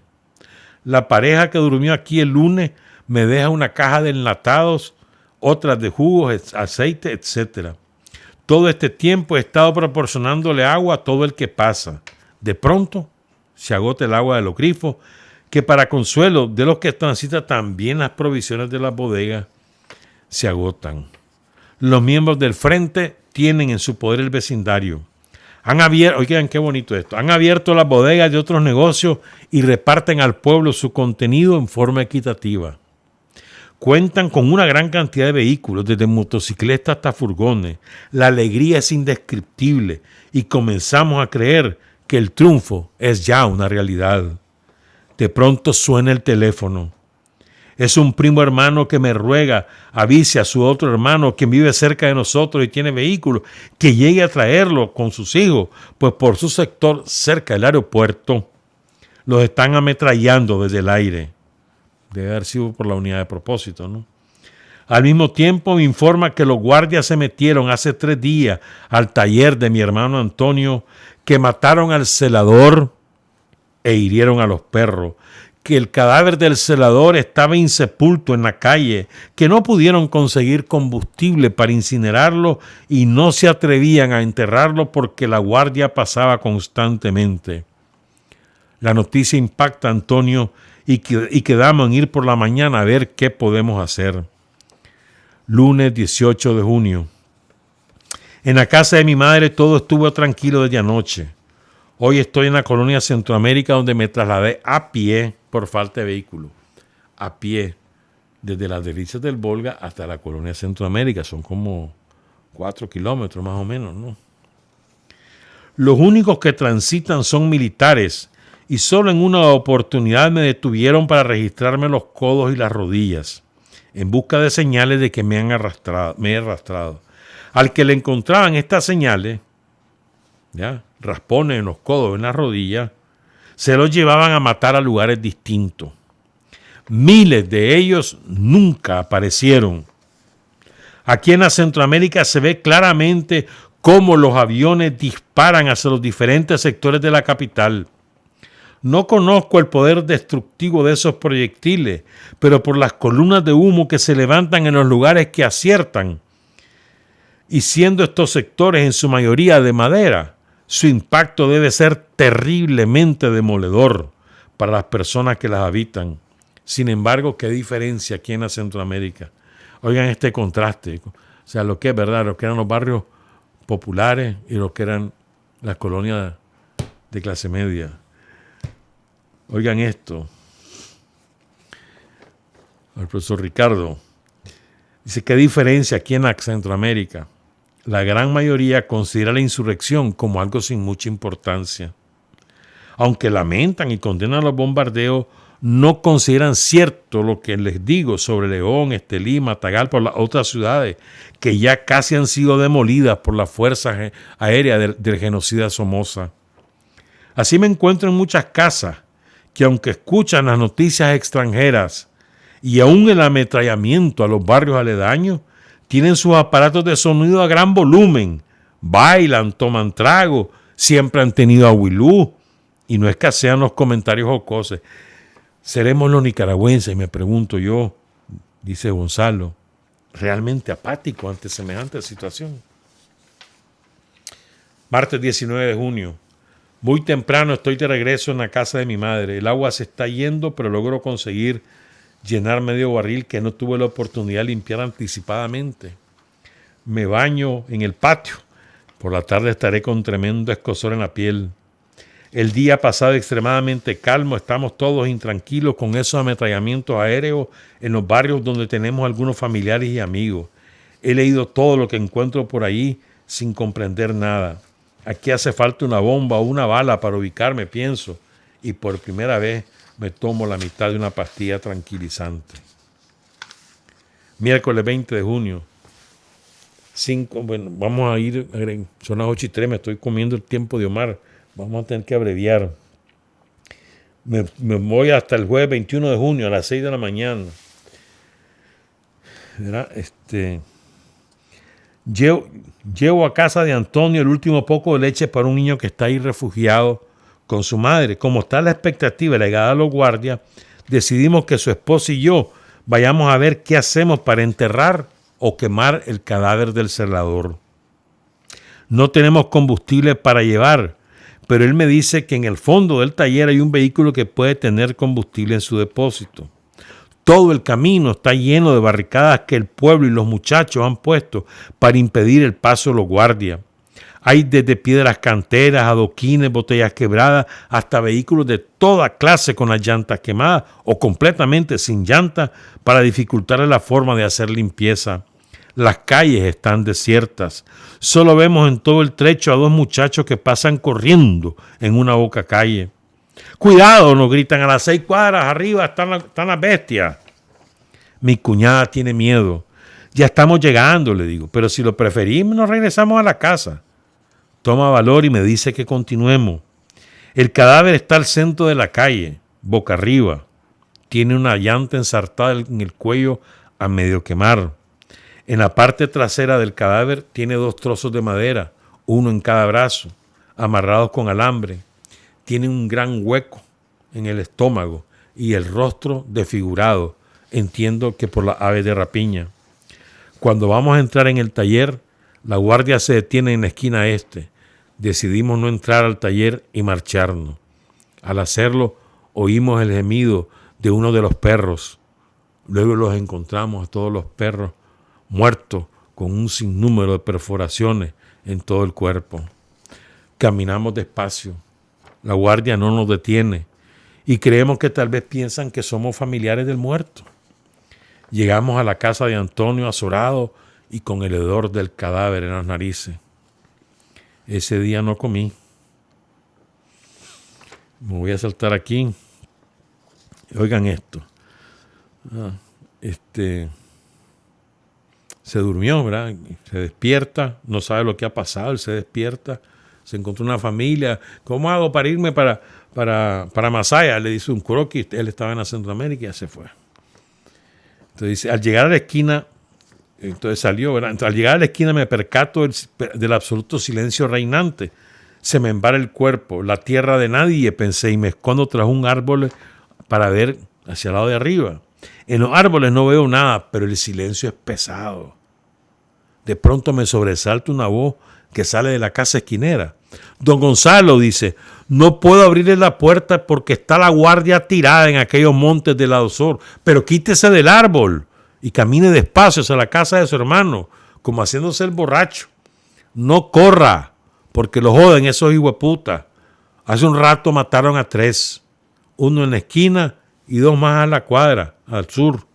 La pareja que durmió aquí el lunes me deja una caja de enlatados, otras de jugos, aceite, etc. Todo este tiempo he estado proporcionándole agua a todo el que pasa. De pronto se agota el agua de los grifos, que para consuelo de los que transitan también las provisiones de las bodegas se agotan. Los miembros del frente tienen en su poder el vecindario. Oigan, qué bonito esto. Han abierto las bodegas de otros negocios y reparten al pueblo su contenido en forma equitativa. Cuentan con una gran cantidad de vehículos, desde motocicletas hasta furgones. La alegría es indescriptible y comenzamos a creer que el triunfo es ya una realidad. De pronto suena el teléfono. Es un primo hermano que me ruega avise a su otro hermano quien vive cerca de nosotros y tiene vehículo, que llegue a traerlo con sus hijos, pues por su sector, cerca del aeropuerto, los están ametrallando desde el aire. Debe haber sido por la unidad de propósito, ¿no? Al mismo tiempo me informa que los guardias se metieron hace 3 días al taller de mi hermano Antonio, que mataron al celador e hirieron a los perros, que el cadáver del celador estaba insepulto en la calle, que no pudieron conseguir combustible para incinerarlo y no se atrevían a enterrarlo porque la guardia pasaba constantemente. La noticia impacta a Antonio y quedamos en ir por la mañana a ver qué podemos hacer. Lunes 18 de junio. En la casa de mi madre todo estuvo tranquilo desde anoche. Hoy estoy en la colonia Centroamérica, donde me trasladé a pie por falta de vehículo. A pie, desde las Delicias del Volga hasta la colonia Centroamérica. Son como 4 kilómetros más o menos, ¿no? Los únicos que transitan son militares y solo en una oportunidad me detuvieron para registrarme los codos y las rodillas, en busca de señales de que me he arrastrado. Al que le encontraban estas señales, ¿ya?, raspones en los codos, en las rodillas, se los llevaban a matar a lugares distintos. Miles de ellos nunca aparecieron. Aquí en la Centroamérica se ve claramente cómo los aviones disparan hacia los diferentes sectores de la capital. No conozco el poder destructivo de esos proyectiles, pero por las columnas de humo que se levantan en los lugares que aciertan, y siendo estos sectores en su mayoría de madera, su impacto debe ser terriblemente demoledor para las personas que las habitan. Sin embargo, ¿qué diferencia aquí en la Centroamérica? Oigan este contraste, o sea, lo que es verdad, lo que eran los barrios populares y lo que eran las colonias de clase media. Oigan esto. El profesor Ricardo dice, ¿qué diferencia aquí en la Centroamérica? La gran mayoría considera la insurrección como algo sin mucha importancia. Aunque lamentan y condenan los bombardeos, no consideran cierto lo que les digo sobre León, Estelí, Matagalpa o las otras ciudades que ya casi han sido demolidas por las fuerzas aéreas del genocida Somoza. Así me encuentro en muchas casas que, aunque escuchan las noticias extranjeras y aún el ametrallamiento a los barrios aledaños, tienen sus aparatos de sonido a gran volumen, bailan, toman trago, siempre han tenido abuilú y no escasean los comentarios jocosos. ¿Seremos los nicaragüenses, me pregunto yo, dice Gonzalo, realmente apáticos ante semejante situación? Martes 19 de junio. Muy temprano estoy de regreso en la casa de mi madre. El agua se está yendo, pero logro conseguir llenar medio barril que no tuve la oportunidad de limpiar anticipadamente. Me baño en el patio. Por la tarde estaré con tremendo escozor en la piel. El día pasado extremadamente calmo, estamos todos intranquilos con esos ametrallamientos aéreos en los barrios donde tenemos algunos familiares y amigos. He leído todo lo que encuentro por ahí sin comprender nada. Aquí hace falta una bomba o una bala para ubicarme, pienso, y por primera vez me tomo la mitad de una pastilla tranquilizante. Miércoles 20 de junio. Vamos a ir, son las 8:03, me estoy comiendo el tiempo de Omar. Vamos a tener que abreviar. Me voy hasta el jueves 21 de junio a las 6 de la mañana. Llevo a casa de Antonio el último poco de leche para un niño que está ahí refugiado con su madre. Como está la expectativa legada a los guardias, decidimos que su esposa y yo vayamos a ver qué hacemos para enterrar o quemar el cadáver del celador. No tenemos combustible para llevar, pero él me dice que en el fondo del taller hay un vehículo que puede tener combustible en su depósito. Todo el camino está lleno de barricadas que el pueblo y los muchachos han puesto para impedir el paso de los guardias. Hay desde piedras canteras, adoquines, botellas quebradas, hasta vehículos de toda clase con las llantas quemadas o completamente sin llantas para dificultar la forma de hacer limpieza. Las calles están desiertas. Solo vemos en todo el trecho a 2 muchachos que pasan corriendo en una boca calle. ¡Cuidado!, nos gritan, a las 6 cuadras arriba están las bestias. Mi cuñada tiene miedo. Ya estamos llegando, le digo, pero si lo preferimos nos regresamos a la casa. Toma valor y me dice que continuemos. El cadáver está al centro de la calle, boca arriba. Tiene una llanta ensartada en el cuello a medio quemar. En la parte trasera del cadáver tiene 2 trozos de madera, uno en cada brazo, amarrados con alambre. Tiene un gran hueco en el estómago y el rostro desfigurado. Entiendo que por las aves de rapiña. Cuando vamos a entrar en el taller, la guardia se detiene en la esquina este. Decidimos no entrar al taller y marcharnos. Al hacerlo, oímos el gemido de uno de los perros. Luego los encontramos a todos los perros muertos con un sinnúmero de perforaciones en todo el cuerpo. Caminamos despacio. La guardia no nos detiene y creemos que tal vez piensan que somos familiares del muerto. Llegamos a la casa de Antonio azorado y con el hedor del cadáver en las narices. Ese día no comí. Me voy a saltar aquí. Oigan esto. Se durmió, ¿verdad? Se despierta, no sabe lo que ha pasado, él se despierta, se encontró una familia. ¿Cómo hago para irme para Masaya? Le dice un croquis, él estaba en la Centroamérica y ya se fue. Entonces dice, al llegar a la esquina, entonces salió, ¿verdad? Entonces, al llegar a la esquina me percato del absoluto silencio reinante. Se me embara el cuerpo, la tierra de nadie, pensé, y me escondo tras un árbol para ver hacia el lado de arriba. En los árboles no veo nada, pero el silencio es pesado. De pronto me sobresalta una voz que sale de la casa esquinera. Don Gonzalo, dice, no puedo abrirle la puerta porque está la guardia tirada en aquellos montes del Adosor, pero quítese del árbol y camine despacio hacia la casa de su hermano, como haciéndose el borracho. No corra, porque lo joden esos hijueputas. Hace un rato mataron a 3, uno en la esquina y 2 más a la cuadra, al sur.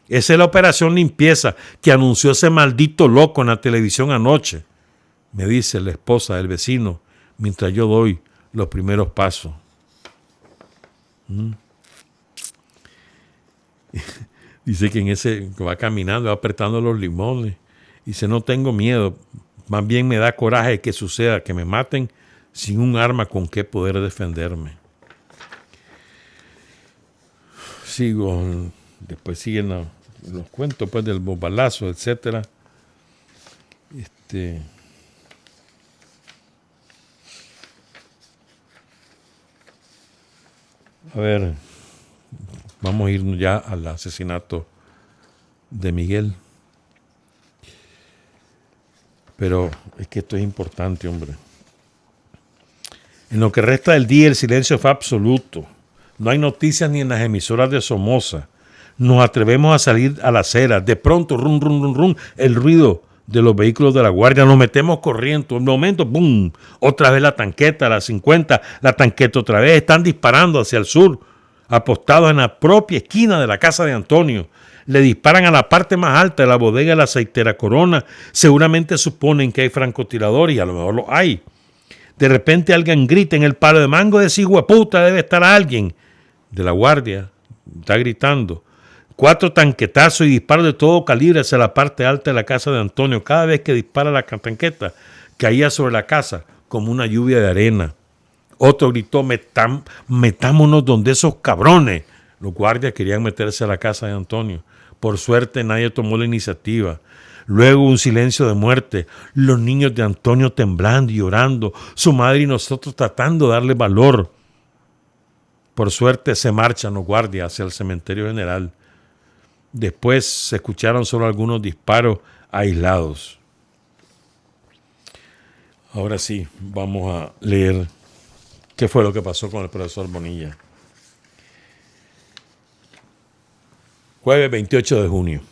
Esa es la operación limpieza que anunció ese maldito loco en la televisión anoche, me dice la esposa del vecino, mientras yo doy los primeros pasos. Dice que en ese que va caminando, va apretando los limones. Dice, no tengo miedo, más bien me da coraje que suceda, que me maten sin un arma con que poder defenderme. Sigo, después siguen los cuentos pues, del bombalazo, etcétera. A ver, vamos a irnos ya al asesinato de Miguel. Pero es que esto es importante, hombre. En lo que resta del día, el silencio fue absoluto. No hay noticias ni en las emisoras de Somoza. Nos atrevemos a salir a la acera. De pronto, rum, rum, rum, rum, el ruido de los vehículos de la guardia. Nos metemos corriendo. En un momento, ¡bum! Otra vez la tanqueta, la 50, la tanqueta otra vez. Están disparando hacia el sur, apostados en la propia esquina de la casa de Antonio. Le disparan a la parte más alta de la bodega de la aceitera Corona. Seguramente suponen que hay francotiradores y a lo mejor los hay. De repente alguien grita en el palo de mango, de hueputa, debe estar alguien. De la guardia, está gritando. 4 tanquetazos y disparos de todo calibre hacia la parte alta de la casa de Antonio. Cada vez que dispara la tanqueta, caía sobre la casa como una lluvia de arena. Otro gritó, metámonos donde esos cabrones. Los guardias querían meterse a la casa de Antonio. Por suerte nadie tomó la iniciativa. Luego un silencio de muerte, los niños de Antonio temblando y llorando, su madre y nosotros tratando de darle valor. Por suerte se marchan los guardias hacia el cementerio general. Después se escucharon solo algunos disparos aislados. Ahora sí, vamos a leer qué fue lo que pasó con el profesor Bonilla. Jueves 28 de junio.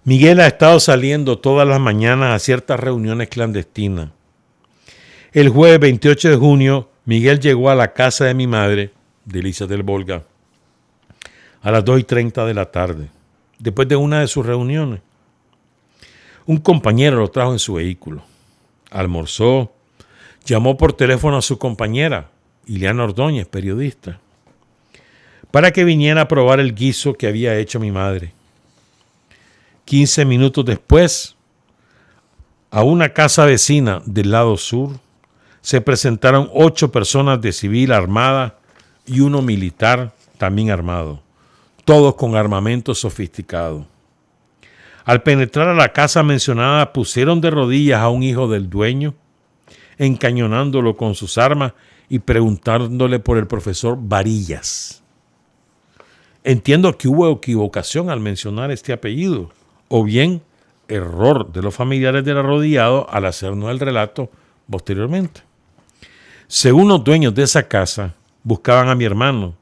Miguel ha estado saliendo todas las mañanas a ciertas reuniones clandestinas. El jueves 28 de junio, Miguel llegó a la casa de mi madre, Delicias del Volga, a las 2:30 de la tarde, después de una de sus reuniones. Un compañero lo trajo en su vehículo. Almorzó, llamó por teléfono a su compañera, Ileana Ordóñez, periodista, para que viniera a probar el guiso que había hecho mi madre. 15 minutos después, a una casa vecina del lado sur, se presentaron 8 personas de civil armada y uno militar también armado, todos con armamento sofisticado. Al penetrar a la casa mencionada, pusieron de rodillas a un hijo del dueño, encañonándolo con sus armas y preguntándole por el profesor Varillas. Entiendo que hubo equivocación al mencionar este apellido, o bien error de los familiares del arrodillado al hacernos el relato posteriormente. Según los dueños de esa casa, buscaban a mi hermano,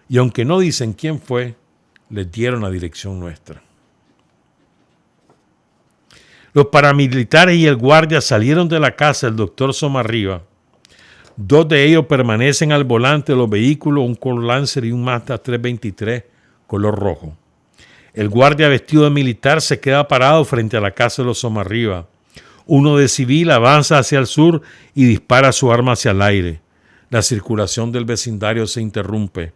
y aunque no dicen quién fue, les dieron la dirección nuestra. Los paramilitares y el guardia salieron de la casa del doctor Somarriba. 2 de ellos permanecen al volante de los vehículos, un Ford Lancer y un Mazda 323 color rojo. El guardia vestido de militar se queda parado frente a la casa de los Somarriba. Uno de civil avanza hacia el sur y dispara su arma hacia el aire. La circulación del vecindario se interrumpe.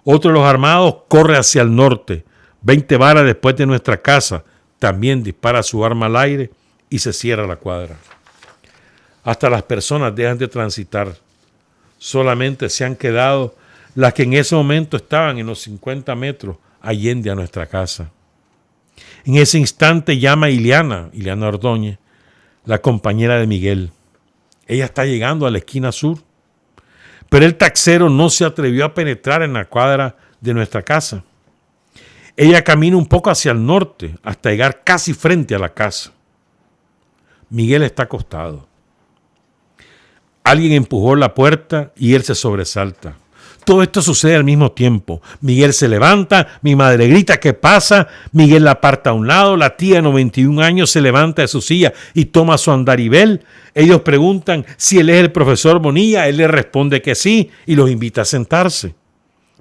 Otro de los armados corre hacia el norte. 20 varas después de nuestra casa, también dispara su arma al aire y se cierra la cuadra. Hasta las personas dejan de transitar. Solamente se han quedado las que en ese momento estaban en los 50 metros allende a nuestra casa. En ese instante llama Ileana Ordóñez, la compañera de Miguel. Ella está llegando a la esquina sur, pero el taxero no se atrevió a penetrar en la cuadra de nuestra casa. Ella camina un poco hacia el norte hasta llegar casi frente a la casa. Miguel está acostado. Alguien empujó la puerta y él se sobresalta. Todo esto sucede al mismo tiempo. Miguel se levanta, mi madre grita, ¿qué pasa? Miguel la aparta a un lado, la tía de 91 años se levanta de su silla y toma su andarivel. Ellos preguntan si él es el profesor Bonilla, él le responde que sí y los invita a sentarse,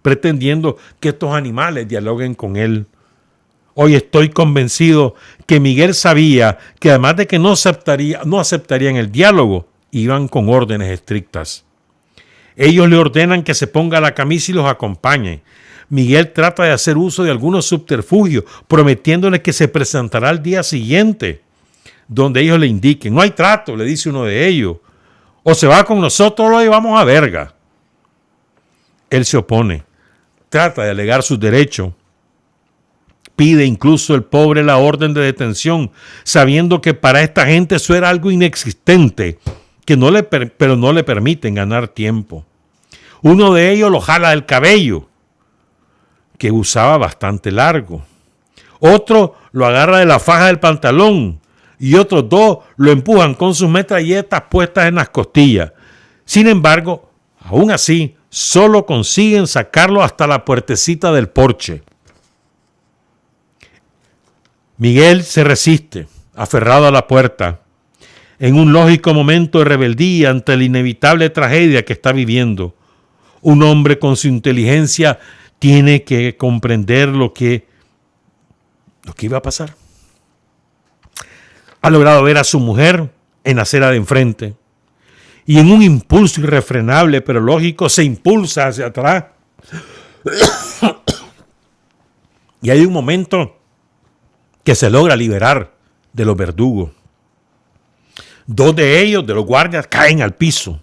pretendiendo que estos animales dialoguen con él. Hoy estoy convencido que Miguel sabía que además de que no aceptarían el diálogo, iban con órdenes estrictas. Ellos le ordenan que se ponga la camisa y los acompañe. Miguel trata de hacer uso de algunos subterfugios, prometiéndoles que se presentará al día siguiente, donde ellos le indiquen. No hay trato, le dice uno de ellos. O se va con nosotros o lo llevamos a verga. Él se opone, trata de alegar sus derechos. Pide incluso el pobre la orden de detención, sabiendo que para esta gente eso era algo inexistente, pero no le permiten ganar tiempo. Uno de ellos lo jala del cabello, que usaba bastante largo. Otro lo agarra de la faja del pantalón y otros 2 lo empujan con sus metralletas puestas en las costillas. Sin embargo, aún así, solo consiguen sacarlo hasta la puertecita del porche. Miguel se resiste, aferrado a la puerta, en un lógico momento de rebeldía ante la inevitable tragedia que está viviendo. Un hombre con su inteligencia tiene que comprender lo que iba a pasar. Ha logrado ver a su mujer en la acera de enfrente y en un impulso irrefrenable pero lógico se impulsa hacia atrás. Y hay un momento que se logra liberar de los verdugos. 2 de ellos, de los guardias, caen al piso.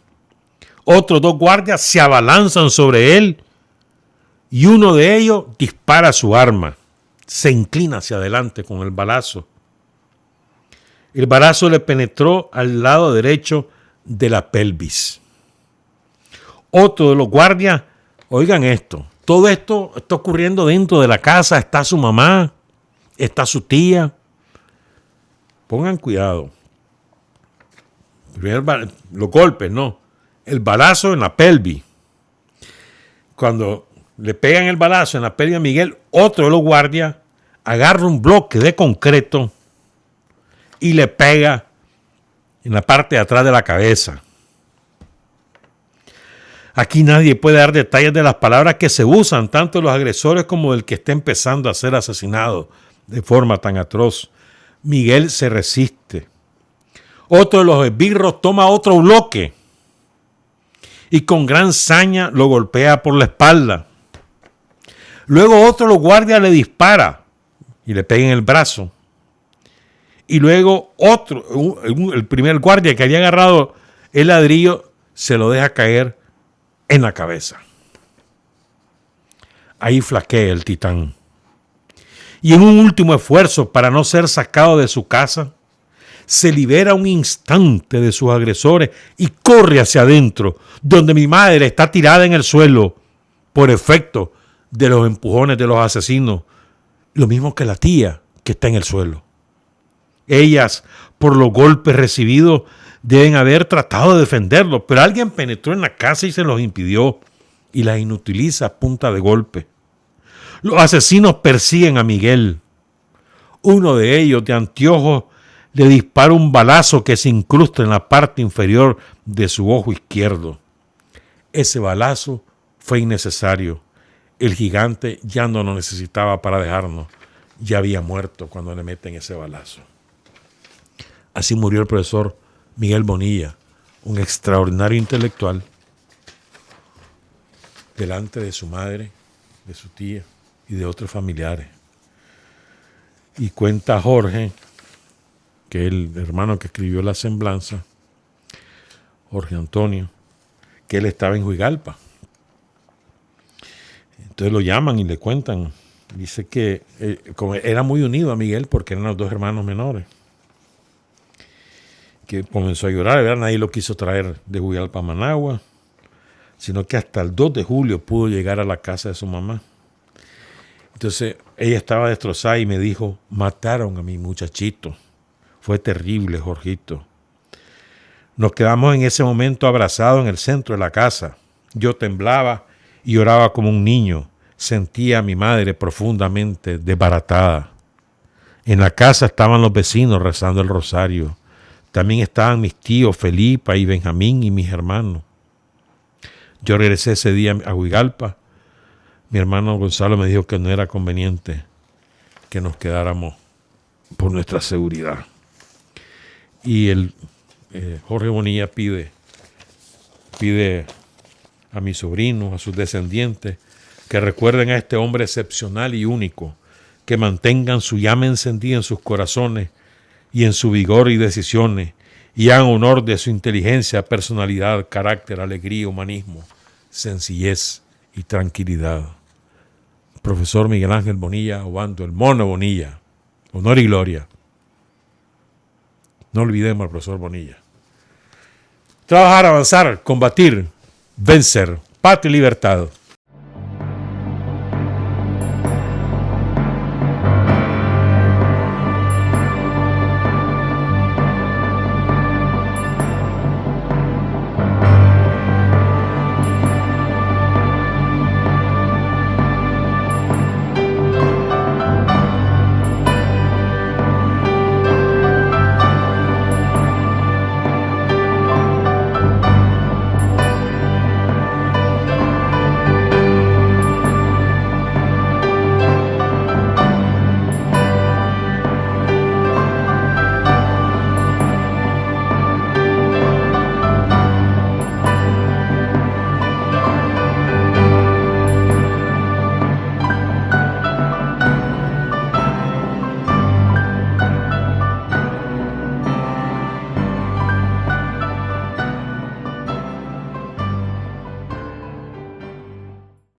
Otros 2 guardias se abalanzan sobre él y uno de ellos dispara su arma. Se inclina hacia adelante con el balazo. El balazo le penetró al lado derecho de la pelvis. Otro de los guardias, oigan esto, todo esto está ocurriendo dentro de la casa, está su mamá, está su tía. Pongan cuidado. Los golpes, no. El balazo en la pelvis. Cuando le pegan el balazo en la pelvis a Miguel, otro de los guardias agarra un bloque de concreto y le pega en la parte de atrás de la cabeza. Aquí nadie puede dar detalles de las palabras que se usan, tanto de los agresores como del que está empezando a ser asesinado de forma tan atroz. Miguel se resiste. Otro de los esbirros toma otro bloque y con gran saña lo golpea por la espalda. Luego otro de los guardias le dispara y le pega en el brazo. Y luego otro, el primer guardia que había agarrado el ladrillo, se lo deja caer en la cabeza. Ahí flaquea el titán. Y en un último esfuerzo para no ser sacado de su casa, se libera un instante de sus agresores y corre hacia adentro, donde mi madre está tirada en el suelo por efecto de los empujones de los asesinos, lo mismo que la tía que está en el suelo. Ellas, por los golpes recibidos, deben haber tratado de defenderlos, pero alguien penetró en la casa y se los impidió y las inutiliza a punta de golpe. Los asesinos persiguen a Miguel. Uno de ellos, de anteojos, le dispara un balazo que se incrusta en la parte inferior de su ojo izquierdo. Ese balazo fue innecesario. El gigante ya no lo necesitaba para dejarnos. Ya había muerto cuando le meten ese balazo. Así murió el profesor Miguel Bonilla, un extraordinario intelectual, delante de su madre, de su tía y de otros familiares. Y cuenta Jorge, que es el hermano que escribió La Semblanza, Jorge Antonio, que él estaba en Juigalpa. Entonces lo llaman y le cuentan. Dice que como era muy unido a Miguel porque eran los dos hermanos menores. Que comenzó a llorar, ¿verdad? Nadie lo quiso traer de Juigalpa a Managua, sino que hasta el 2 de julio pudo llegar a la casa de su mamá. Entonces ella estaba destrozada y me dijo, mataron a mi muchachito. Fue terrible, Jorgito. Nos quedamos en ese momento abrazados en el centro de la casa. Yo temblaba y lloraba como un niño. Sentía a mi madre profundamente desbaratada. En la casa estaban los vecinos rezando el rosario. También estaban mis tíos Felipa y Benjamín y mis hermanos. Yo regresé ese día a Juigalpa. Mi hermano Gonzalo me dijo que no era conveniente que nos quedáramos por nuestra seguridad. Y Jorge Bonilla pide a mis sobrinos, a sus descendientes, que recuerden a este hombre excepcional y único, que mantengan su llama encendida en sus corazones y en su vigor y decisiones, y hagan honor de su inteligencia, personalidad, carácter, alegría, humanismo, sencillez y tranquilidad. Profesor Miguel Ángel Bonilla Obando, el mono Bonilla, honor y gloria. No olvidemos al profesor Bonilla. Trabajar, avanzar, combatir, vencer, patria y libertad.